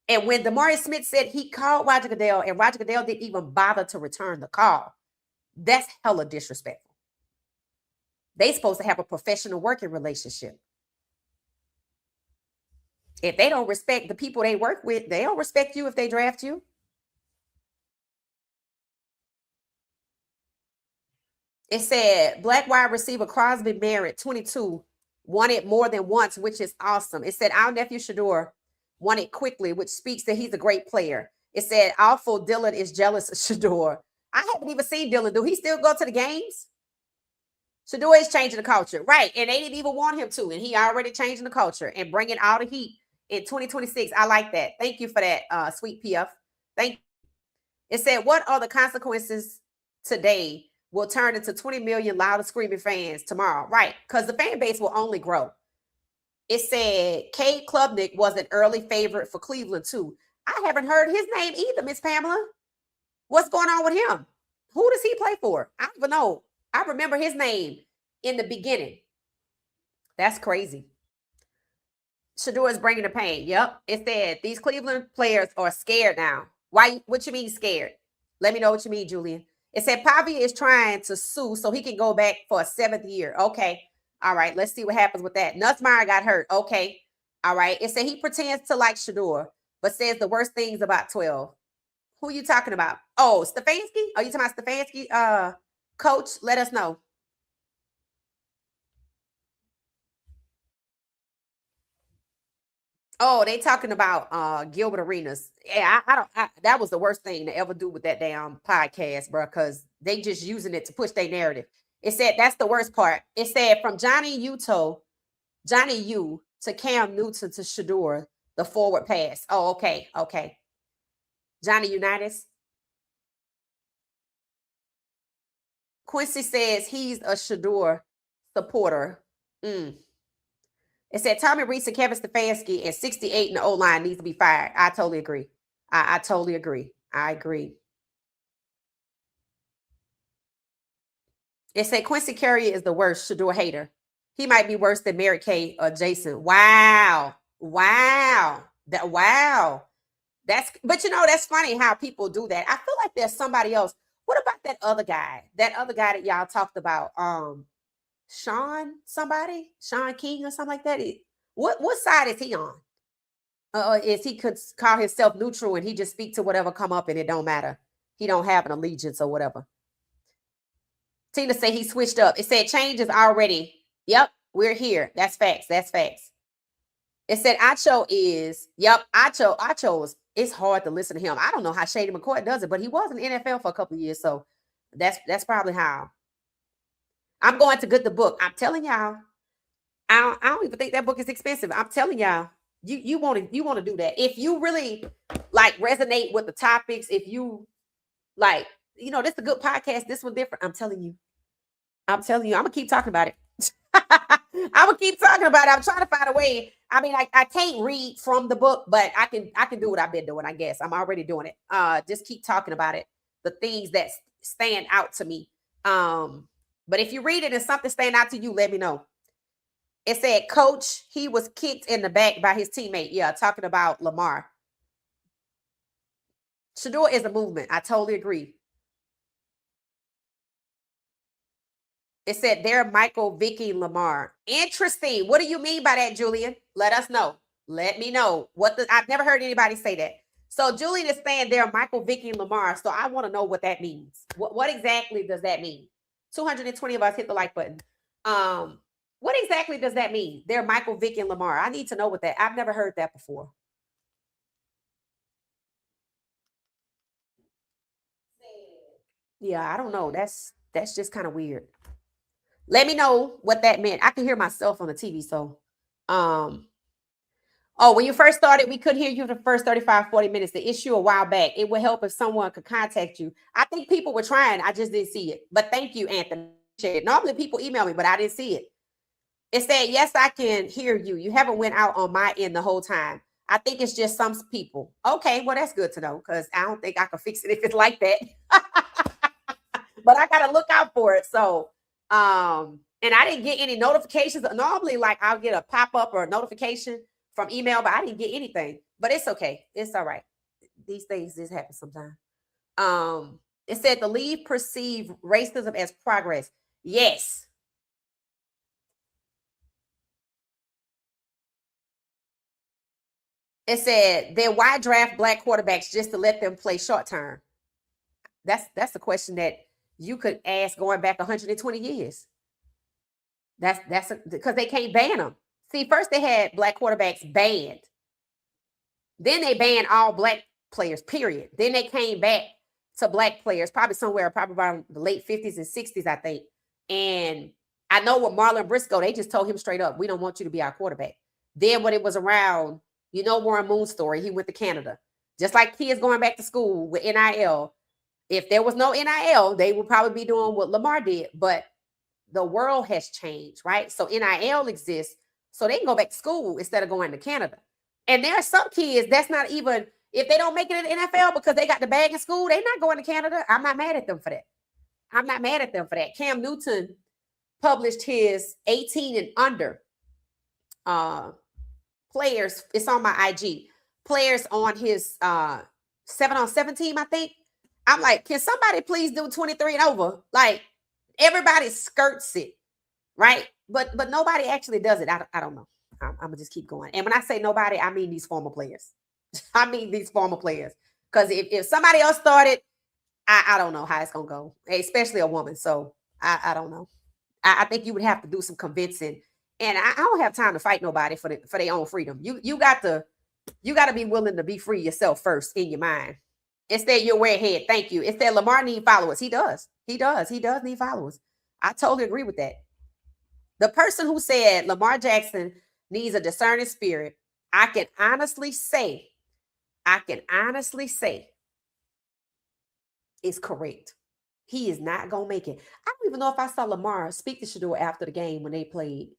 And when Demarius Smith said he called Roger Goodell and Roger Goodell didn't even bother to return the call, that's hella disrespectful. They supposed to have a professional working relationship. If they don't respect the people they work with, they don't respect you if they draft you. It said black wide receiver Crosby Merritt, 22, won it more than once, which is awesome. It said our nephew Shedeur won it quickly, which speaks that he's a great player. It said awful Dylan is jealous of Shedeur. I haven't even seen Dylan. Do he still go to the games? Shedeur is changing the culture. Right. And they didn't even want him to. And he already changing the culture and bringing all the heat in 2026. I like that. Thank you for that, sweet PF. Thank you. It said, what are the consequences today will turn into 20 million loud and screaming fans tomorrow? Right. Because the fan base will only grow. It said Cade Klubnik was an early favorite for Cleveland, too. I haven't heard his name either, Miss Pamela. What's going on with him? Who does he play for? I don't even know. I remember his name in the beginning. That's crazy. Shedeur is bringing the pain. Yep. It said these Cleveland players are scared now. Why? What you mean scared? Let me know what you mean, Julian. It said Pavia is trying to sue so he can go back for a 7th year. Okay. All right. Let's see what happens with that. Nussmeyer got hurt. Okay. All right. It said he pretends to like Shedeur, but says the worst things about 12. Who are you talking about? Oh, Stefanski? Are you talking about Stefanski? Coach, let us know. Oh, they talking about Gilbert Arenas. Yeah, that was the worst thing to ever do with that damn podcast, bro, because they just using it to push their narrative. It said that's the worst part. It said from Johnny U to Cam Newton to Shedeur, the forward pass. Oh, okay. Okay. Johnny Unitas. Quincy says he's a Shedeur supporter. It said Tommy Reese and Kevin Stefanski and 68 in the O-line needs to be fired. I totally agree. I totally agree. I agree. It said Quincy Carrier is the worst Shedeur hater. He might be worse than Mary Kay or Jason. Wow. Wow. But you know, that's funny how people do that. I feel like there's somebody else. What about that other guy? That other guy that y'all talked about? Sean King or something like that. What side is he on? Is he could call himself neutral and he just speak to whatever come up and it don't matter. He don't have an allegiance or whatever. Tina say he switched up. It said change is already. Yep, we're here. That's facts. That's facts. It said Acho is. Yep, Acho is. It's hard to listen to him. I don't know how Shady McCoy does it, but he was in the NFL for a couple of years, so that's probably how. I'm going to get the book. I'm telling y'all. I don't even think that book is expensive. I'm telling y'all. You want to do that. If you really like resonate with the topics, if you like, you know, this is a good podcast. This one different. I'm telling you. I'm gonna keep talking about it. I'm gonna keep talking about it. I'm trying to find a way. I mean, I can't read from the book, but I can do what I've been doing, I guess. I'm already doing it. Just keep talking about it. The things that stand out to me. But if you read it and something stand out to you, let me know. It said, Coach, he was kicked in the back by his teammate. Yeah, talking about Lamar. Shedeur is a movement. I totally agree. It said they're Michael, Vicky, Lamar. Interesting. What do you mean by that, Julian? Let us know. Let me know. I've never heard anybody say that. So Julian is saying they're Michael, Vicky, and Lamar. So I want to know what that means. What exactly does that mean? 220 of us hit the like button. What exactly does that mean? They're Michael, Vicky, and Lamar. I need to know what that. I've never heard that before. Yeah, I don't know. That's just kind of weird. Let me know what that meant. I can hear myself on the TV. So, oh, when you first started, we couldn't hear you for the first 35, 40 minutes. The issue a while back. It would help if someone could contact you. I think people were trying. I just didn't see it. But thank you, Anthony. Normally people email me, but I didn't see it. It said, yes, I can hear you. You haven't went out on my end the whole time. I think it's just some people. Okay, well, that's good to know because I don't think I can fix it if it's like that. But I got to look out for it. So, and I didn't get any notifications. Normally, like I'll get a pop-up or a notification from email, but I didn't get anything. But it's okay. It's all right. These things just happen sometimes. It said the league perceive racism as progress. Yes. It said, then why draft black quarterbacks just to let them play short term? That's a question that you could ask going back 120 years. That's because they can't ban them. See, first they had black quarterbacks banned. Then they banned all black players, period. Then they came back to black players, probably around the late 50s and 60s, I think. And I know with Marlon Briscoe, they just told him straight up, we don't want you to be our quarterback. Then when it was around, Warren Moon's story, he went to Canada. Just like kids going back to school with NIL. If there was no NIL, they would probably be doing what Lamar did. But the world has changed, right? So NIL exists, so they can go back to school instead of going to Canada. And there are some kids that's not even, if they don't make it in the NFL because they got the bag in school, they're not going to Canada. I'm not mad at them for that. Cam Newton published his 18 and under players. It's on my IG. Players on his 7-on-7 team, I think. I'm like, can somebody please do 23 and over? Like, everybody skirts it, right? But nobody actually does it. I don't know. I'm gonna just keep going. And when I say nobody, I mean these former players. Because if somebody else started, I don't know how it's gonna go, especially a woman. So I don't know. I think you would have to do some convincing. And I don't have time to fight nobody for their own freedom. You got to be willing to be free yourself first in your mind. Instead, you're way ahead. Thank you. Instead, Lamar need followers. He does. He does need followers. I totally agree with that. The person who said Lamar Jackson needs a discerning spirit, I can honestly say is correct. He is not going to make it. I don't even know if I saw Lamar speak to Shedeur after the game when they played.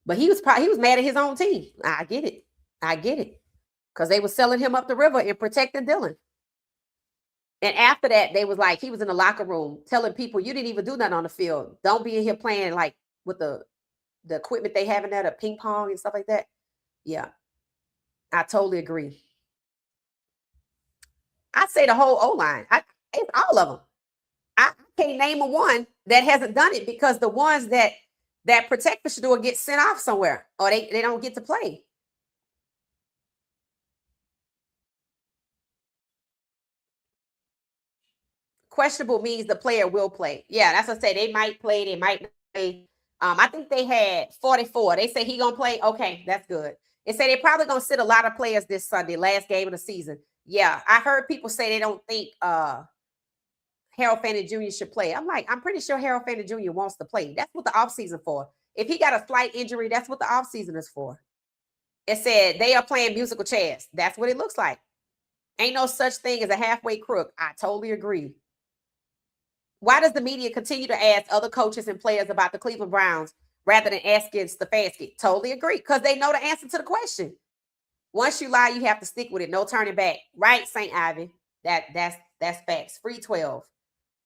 But he was mad at his own team. I get it. Because they were selling him up the river and protecting Dylan. And after that, they was like, he was in the locker room telling people, you didn't even do nothing on the field. Don't be in here playing like with the equipment they have in there, the ping pong and stuff like that. Yeah, I totally agree. I'd say the whole O-line. It's all of them. I can't name a one that hasn't done it because the ones that protect the Shedeur get sent off somewhere or they don't get to play. Questionable means the player will play. Yeah, that's what I say. They might play, they might not play. I think they had 44. They say he gonna play. Okay, that's good. They say they're probably gonna sit a lot of players this Sunday, last game of the season. Yeah, I heard people say they don't think Harold Fannin Jr. should play. I'm pretty sure Harold Fannin Jr. wants to play. That's what the offseason for. If he got a slight injury, that's what the offseason is for. It said they are playing musical chairs. That's what it looks like. Ain't no such thing as a halfway crook. I totally agree. Why does the media continue to ask other coaches and players about the Cleveland Browns rather than asking Stefanski? Totally agree, because they know the answer to the question. Once you lie, you have to stick with it. No turning back. Right, St. Ivy? That's facts. Free 12.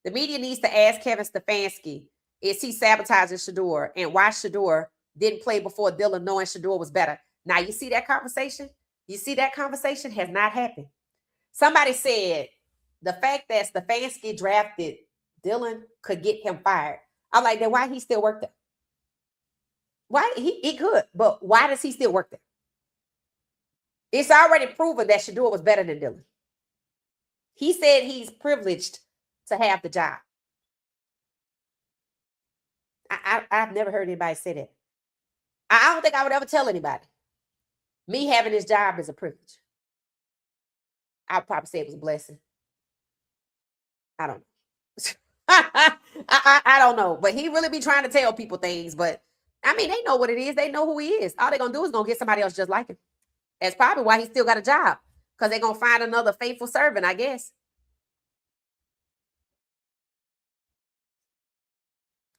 The media needs to ask Kevin Stefanski, is he sabotaging Shedeur and why Shedeur didn't play before Dylan knowing Shedeur was better? Now, you see that conversation? Has not happened. Somebody said the fact that Stefanski drafted Dylan could get him fired. I'm like, then why he still work there? Why he could, but why does he still work there? It's already proven that Shedeur was better than Dylan. He said he's privileged to have the job. I've never heard anybody say that. I don't think I would ever tell anybody. Me having this job is a privilege. I'd probably say it was a blessing. I don't know. I don't know, but he really be trying to tell people things. But I mean, they know what it is. They know who he is. All they're gonna do is gonna get somebody else just like him. That's probably why he still got a job, because they're gonna find another faithful servant, I guess.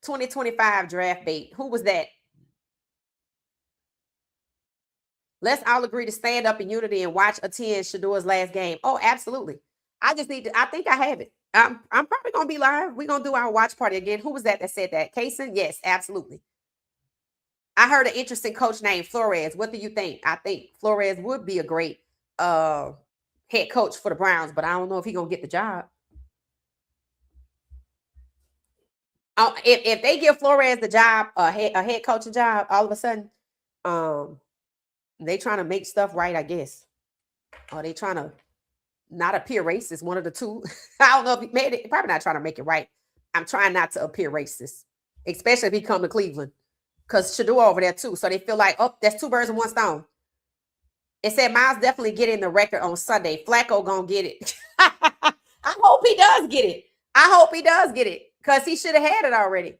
2025 draft bait. Who was that? Let's all agree to stand up in unity and watch attend Shedeur's last game. Oh, absolutely. I just need to, I think I have it. I'm probably going to be live. We're going to do our watch party again. Who was that said that? Kaysen? Yes, absolutely. I heard an interesting coach named Flores. What do you think? I think Flores would be a great head coach for the Browns, but I don't know if he's going to get the job. If they give Flores the job, a head coaching job, all of a sudden, they trying to make stuff right, I guess. Or they trying to not appear racist, one of the two. I don't know if he made it. Probably not trying to make it right. I'm trying not to appear racist, especially if he come to Cleveland, because Shedeur over there too. So they feel like, oh, that's two birds with one stone. It said Miles definitely getting the record on Sunday. Flacco gonna get it. I hope he does get it. I hope he does get it, because he should have had it already.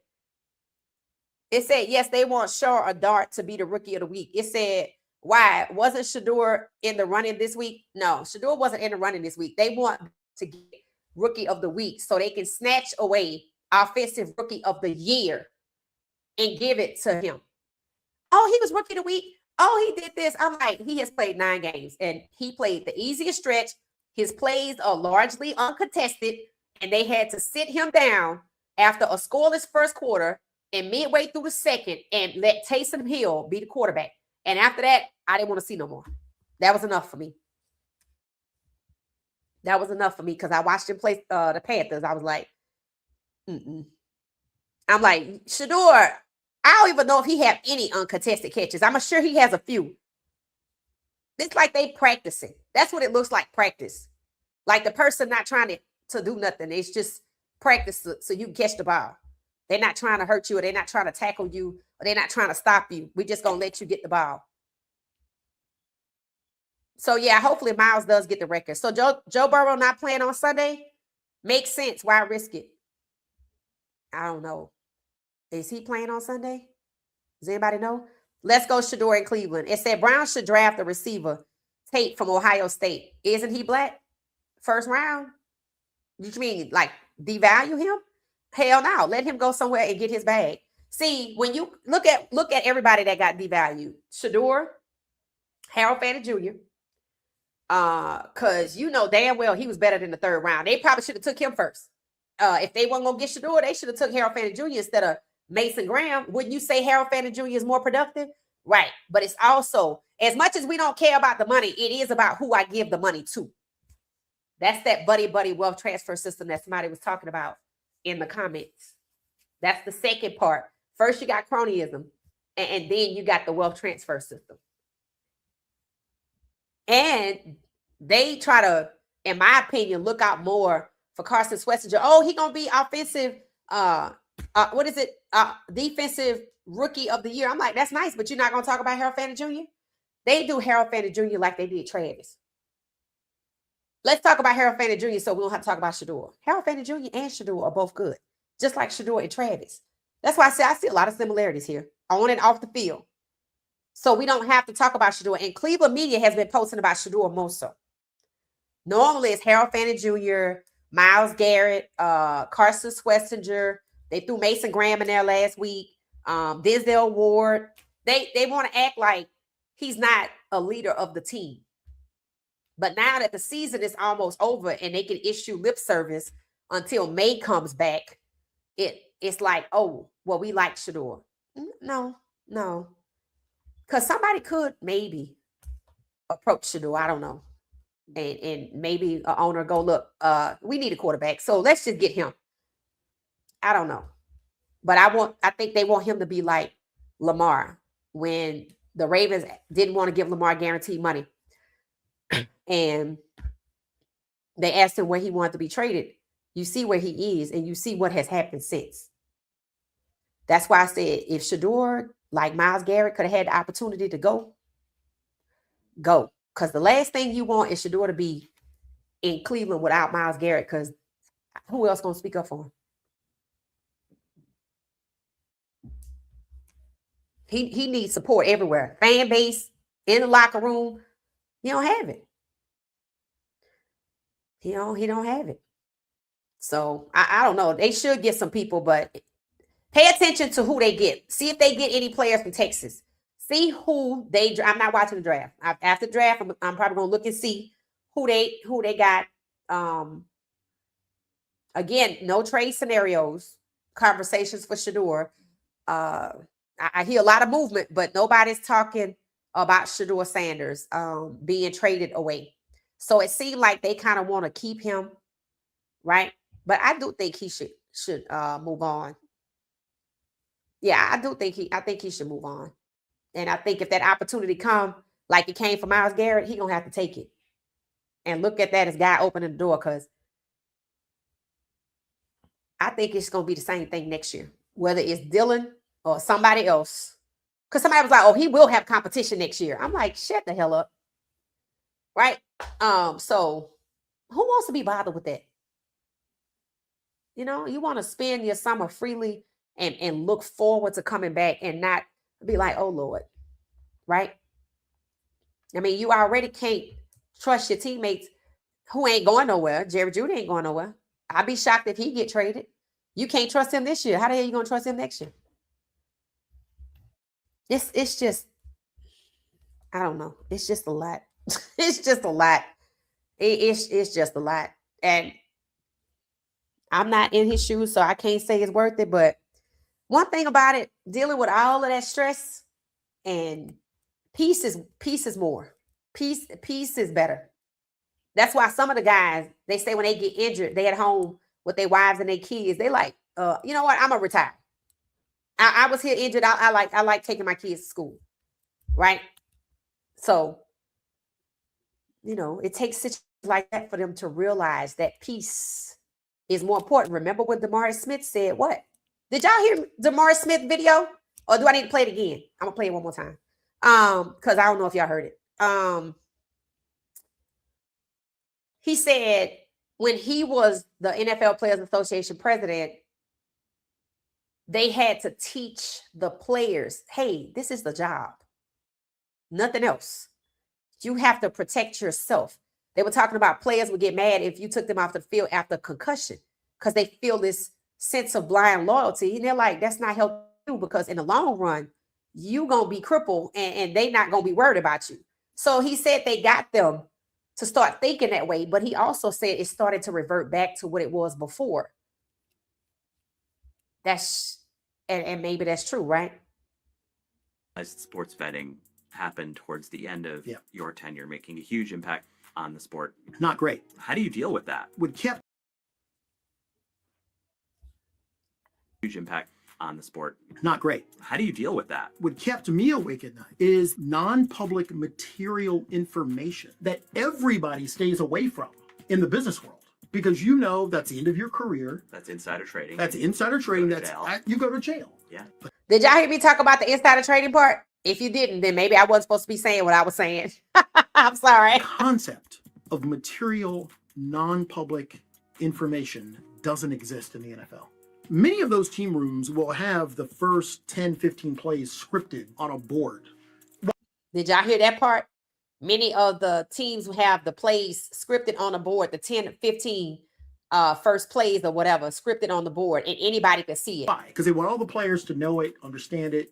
It said, yes, they want Shaeur or Dart to be the rookie of the week. It said, why? Wasn't Shedeur in the running this week? No, Shedeur wasn't in the running this week. They want to get rookie of the week so they can snatch away offensive rookie of the year and give it to him. Oh, he was rookie of the week. Oh, he did this. I'm like, he has played 9 games and he played the easiest stretch. His plays are largely uncontested, and they had to sit him down after a scoreless first quarter and midway through the second and let Taysom Hill be the quarterback. And after that, I didn't want to see no more. That was enough for me. That was enough for me, because I watched him play the Panthers. I was like, I'm like, Shedeur, I don't even know if he have any uncontested catches. I'm sure he has a few. It's like they practicing. That's what it looks like, practice. Like the person not trying to do nothing. It's just practice so you can catch the ball. They're not trying to hurt you, or they're not trying to tackle you, or they're not trying to stop you. We're just going to let you get the ball. So, yeah, hopefully Miles does get the record. So, Joe Burrow not playing on Sunday? Makes sense. Why risk it? I don't know. Is he playing on Sunday? Does anybody know? Let's go Shedeur in Cleveland. It said Brown should draft a receiver, Tate from Ohio State. Isn't he black? First round? You mean like devalue him? Hell no. Let him go somewhere and get his bag. See, when you look at everybody that got devalued, Shedeur, Harold Fannin Jr., because you know damn well he was better than the 3rd round. They probably should have took him first. If they weren't gonna get Shedeur, they should have took Harold Fannin Jr. instead of Mason Graham. Wouldn't you say Harold Fannin Jr. is more productive? Right. But it's also, as much as we don't care about the money, it is about who I give the money to. That's that buddy wealth transfer system that somebody was talking about in the comments. That's the second part. First, you got cronyism, and then you got the wealth transfer system. And they try to, in my opinion, look out more for Carson Swessinger. Oh, he gonna be offensive. Defensive rookie of the year. I'm like, that's nice, but you're not gonna talk about Harold Fannin Jr. They do Harold Fannin Jr. like they did Travis. Let's talk about Harold Fannin Jr. so we don't have to talk about Shedeur. Harold Fannin Jr. and Shedeur are both good, just like Shedeur and Travis. That's why I see a lot of similarities here on and off the field. So we don't have to talk about Shedeur. And Cleveland media has been posting about Shedeur more so. Normally it's Harold Fannin Jr., Myles Garrett, Carson Swessinger. They threw Mason Graham in there last week. Denzel Ward. They want to act like he's not a leader of the team. But now that the season is almost over and they can issue lip service until May comes back, it's like, oh, well, we like Shedeur. No. Because somebody could maybe approach Shedeur. I don't know. And maybe an owner go, look, we need a quarterback, so let's just get him. I don't know. But I think they want him to be like Lamar when the Ravens didn't want to give Lamar guaranteed money. And they asked him where he wanted to be traded. You see where he is, and you see what has happened since. That's why I said if Shedeur, like Myles Garrett, could have had the opportunity to go. Because the last thing you want is Shedeur to be in Cleveland without Myles Garrett, because who else going to speak up for him? He needs support everywhere. Fan base, in the locker room. He don't have it. He don't have it. So I don't know. They should get some people, but pay attention to who they get. See if they get any players from Texas. See who they. I'm not watching the draft. After the draft, I'm probably gonna look and see who they got. Again, no trade scenarios. Conversations for Shedeur. I hear a lot of movement, but nobody's talking about Shedeur Sanders being traded away. So it seemed like they kind of want to keep him, right? But I do think he should move on. Yeah, I think he should move on. And I think if that opportunity come like it came for Myles Garrett, he gonna have to take it. And look at that as guy opening the door, because I think it's gonna be the same thing next year, whether it's Dylan or somebody else. Because somebody was like, "Oh, he will have competition next year." I'm like, "Shut the hell up." Right? So who wants to be bothered with that? You want to spend your summer freely and look forward to coming back and not be like, "Oh Lord." Right? I mean, you already can't trust your teammates who ain't going nowhere. Jerry Jeudy ain't going nowhere. I'd be shocked if he get traded. You can't trust him this year. How the hell are you going to trust him next year? It's just, I don't know. It's just a lot. It's just a lot. It's just a lot. And I'm not in his shoes, so I can't say it's worth it. But one thing about it, dealing with all of that stress, and peace is more. Peace is better. That's why some of the guys, they say when they get injured, they at home with their wives and their kids. They like, you know what? I'm gonna retire. I was here injured. I like taking my kids to school, right? So, it takes situations like that for them to realize that peace is more important. Remember what DeMaurice Smith said? What? Did y'all hear DeMaurice Smith video? Or do I need to play it again? I'm gonna play it one more time. Because I don't know if y'all heard it. He said when he was the NFL Players Association president, they had to teach the players, hey, this is the job. Nothing else. You have to protect yourself. They were talking about players would get mad if you took them off the field after concussion because they feel this sense of blind loyalty. And they're like, that's not helping you, because in the long run, you going to be crippled and they not going to be worried about you. So he said they got them to start thinking that way. But he also said it started to revert back to what it was before. And maybe that's true, right? As sports betting happened towards the end of your tenure, making a huge impact on the sport. Not great. How do you deal with that? What kept Huge impact on the sport. Not great. How do you deal with that? What kept me awake at night is non-public material information that everybody stays away from in the business world, because that's the end of your career. That's insider trading. That's insider trading. You go to jail. Yeah. Did y'all hear me talk about the insider trading part? If you didn't, then maybe I wasn't supposed to be saying what I was saying. I'm sorry. Concept of material non-public information doesn't exist in the NFL. Many of those team rooms will have the first 10, 15 plays scripted on a board. Did y'all hear that part? Many of the teams will have the plays scripted on the board, the 10, 15 first plays or whatever, scripted on the board, and anybody can see it. Why? Because they want all the players to know it, understand it.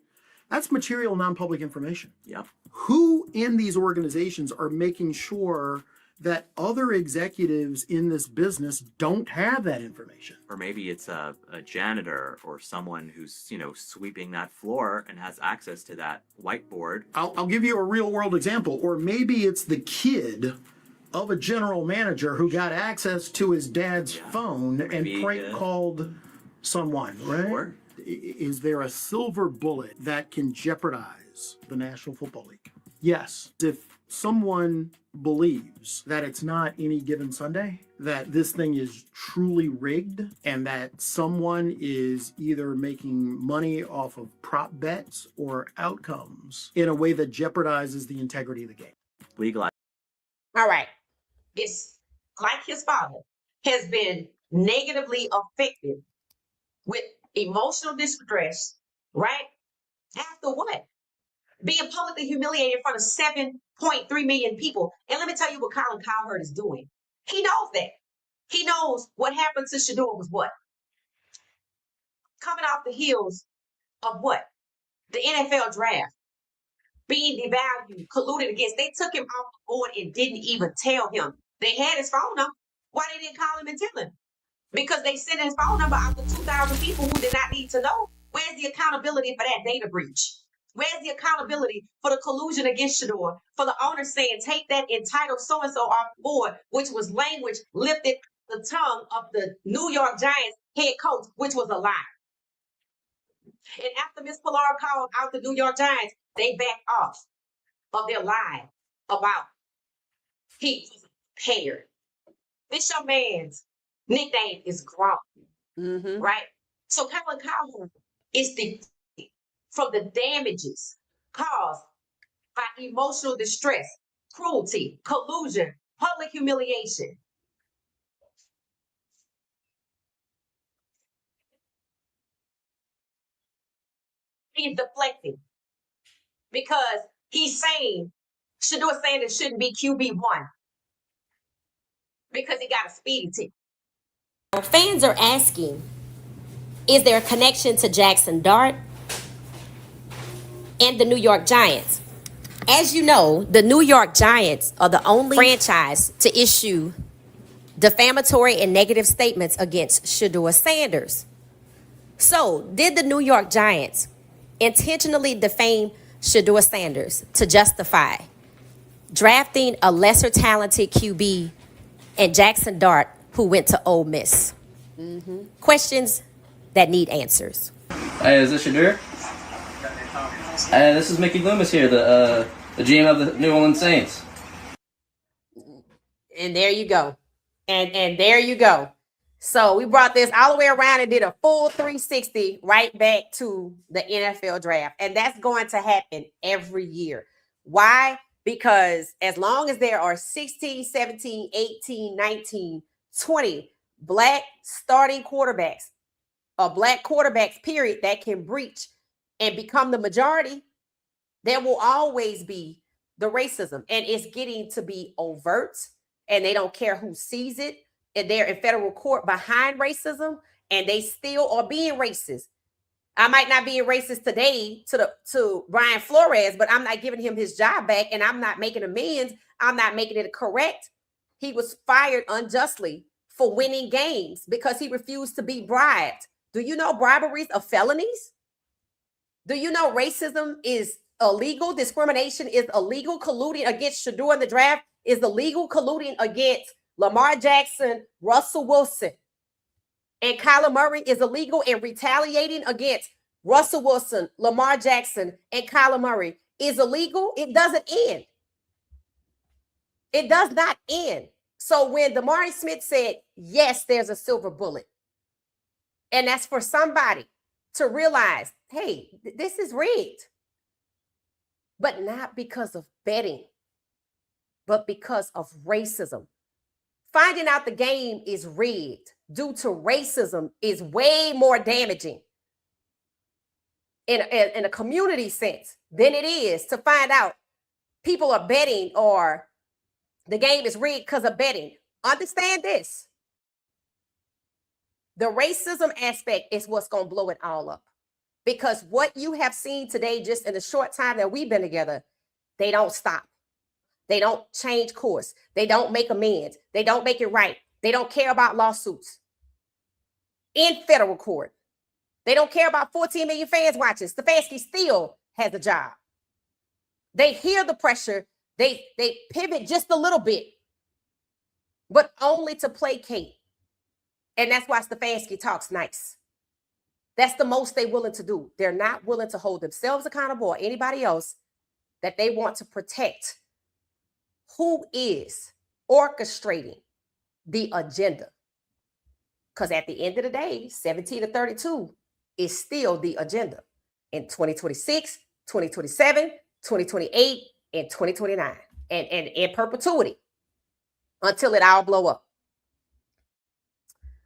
That's material non-public information. Yep. Who in these organizations are making sure that other executives in this business don't have that information? Or maybe it's a janitor or someone who's, sweeping that floor and has access to that whiteboard. I'll give you a real world example. Or maybe it's the kid of a general manager who got access to his dad's phone and prank called someone, right? Sure. Is there a silver bullet that can jeopardize the National Football League? Yes. If someone believes that it's not any given Sunday, that this thing is truly rigged, and that someone is either making money off of prop bets or outcomes in a way that jeopardizes the integrity of the game. Legalize. All right. It's like his father has been negatively affected with emotional distress, right? After what? Being publicly humiliated in front of 7.3 million people. And let me tell you what Colin Cowherd is doing. He knows that. He knows what happened to Shedeur was what? Coming off the heels of what? The NFL draft. Being devalued, colluded against. They took him off the board and didn't even tell him. They had his phone number. Why they didn't call him and tell him? Because they sent his phone number out to 2,000 people who did not need to know. Where's the accountability for that data breach? Where's the accountability for the collusion against Shedeur? For the owner saying, take that entitled so-and-so off the board, which was language lifted the tongue of the New York Giants head coach, which was a lie. And after Ms. Pilar called out the New York Giants, they backed off of their lie about he was prepared. This young man's nickname is Gronk, right? So Colin Cowherd is from the damages caused by emotional distress, cruelty, collusion, public humiliation. He's deflecting because he's saying Shedeur Sanders shouldn't be QB1 because he got a speeding ticket. Fans are asking, is there a connection to Jackson Dart and the New York Giants? As you know, the New York Giants are the only franchise to issue defamatory and negative statements against Shedeur Sanders. So, did the New York Giants intentionally defame Shedeur Sanders to justify drafting a lesser talented QB and Jackson Dart, who went to Ole Miss? Questions that need answers. Hey, is this Shedeur? Hey, this is Mickey Loomis here, the GM of the New Orleans Saints. And there you go. And there you go. So we brought this all the way around and did a full 360 right back to the NFL draft. And that's going to happen every year. Why? Because as long as there are 16, 17, 18, 19, 20 black starting quarterbacks, or black quarterbacks, period, that can breach and become the majority, there will always be the racism. And it's getting to be overt, and they don't care who sees it. And they're in federal court behind racism, and they still are being racist. I might not be a racist today to Brian Flores, but I'm not giving him his job back, and I'm not making amends. I'm not making it correct. He was fired unjustly for winning games because he refused to be bribed. Do you know briberies are felonies? Do you know racism is illegal? Discrimination is illegal. Colluding against Shedeur in the draft is illegal. Colluding against Lamar Jackson, Russell Wilson, and Kyler Murray is illegal, and retaliating against Russell Wilson, Lamar Jackson, and Kyler Murray is illegal. It doesn't end. It does not end. So when Damari Smith said, yes, there's a silver bullet, and that's for somebody to realize, hey, this is rigged, but not because of betting, but because of racism. Finding out the game is rigged due to racism is way more damaging in a community sense than it is to find out people are betting or the game is rigged because of betting. Understand this. The racism aspect is what's going to blow it all up. Because what you have seen today, just in the short time that we've been together, they don't stop. They don't change course. They don't make amends. They don't make it right. They don't care about lawsuits in federal court. They don't care about 14 million fans watching. Stefanski still has a job. They hear the pressure. They pivot just a little bit, but only to placate. And that's why Stefanski talks nice. That's the most they're willing to do. They're not willing to hold themselves accountable or anybody else that they want to protect. Who is orchestrating the agenda? Because at the end of the day, 17-32 is still the agenda in 2026, 2027, 2028, and 2029, and in perpetuity until it all blow up.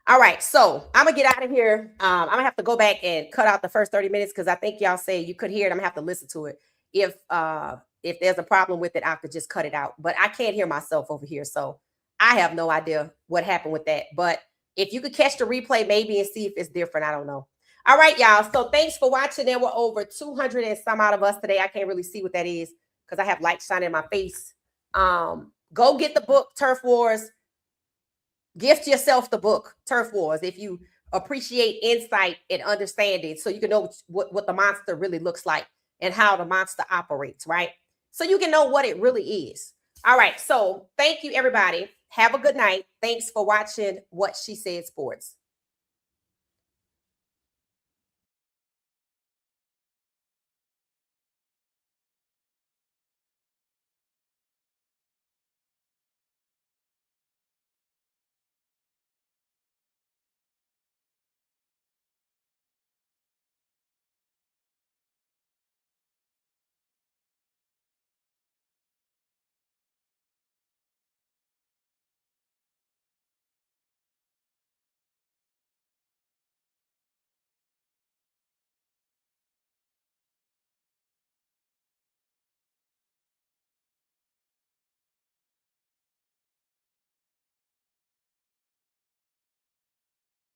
All right, so I'm gonna get out of here. I'm gonna have to go back and cut out the first 30 minutes because I think y'all say you could hear it. I'm gonna have to listen to it. If there's a problem with it, I could just cut it out. But I can't hear myself over here, so I have no idea what happened with that. But if you could catch the replay maybe and see if it's different, I don't know. All right, y'all. So thanks for watching. There were over 200 and some out of us today. I can't really see what that is because I have light shining in my face. Go get the book, Turf Wars. Gift yourself the book, Turf Wars, if you appreciate insight and understanding so you can know what the monster really looks like and how the monster operates, right? So you can know what it really is. All right, so thank you, everybody. Have a good night. Thanks for watching What She Said Sports.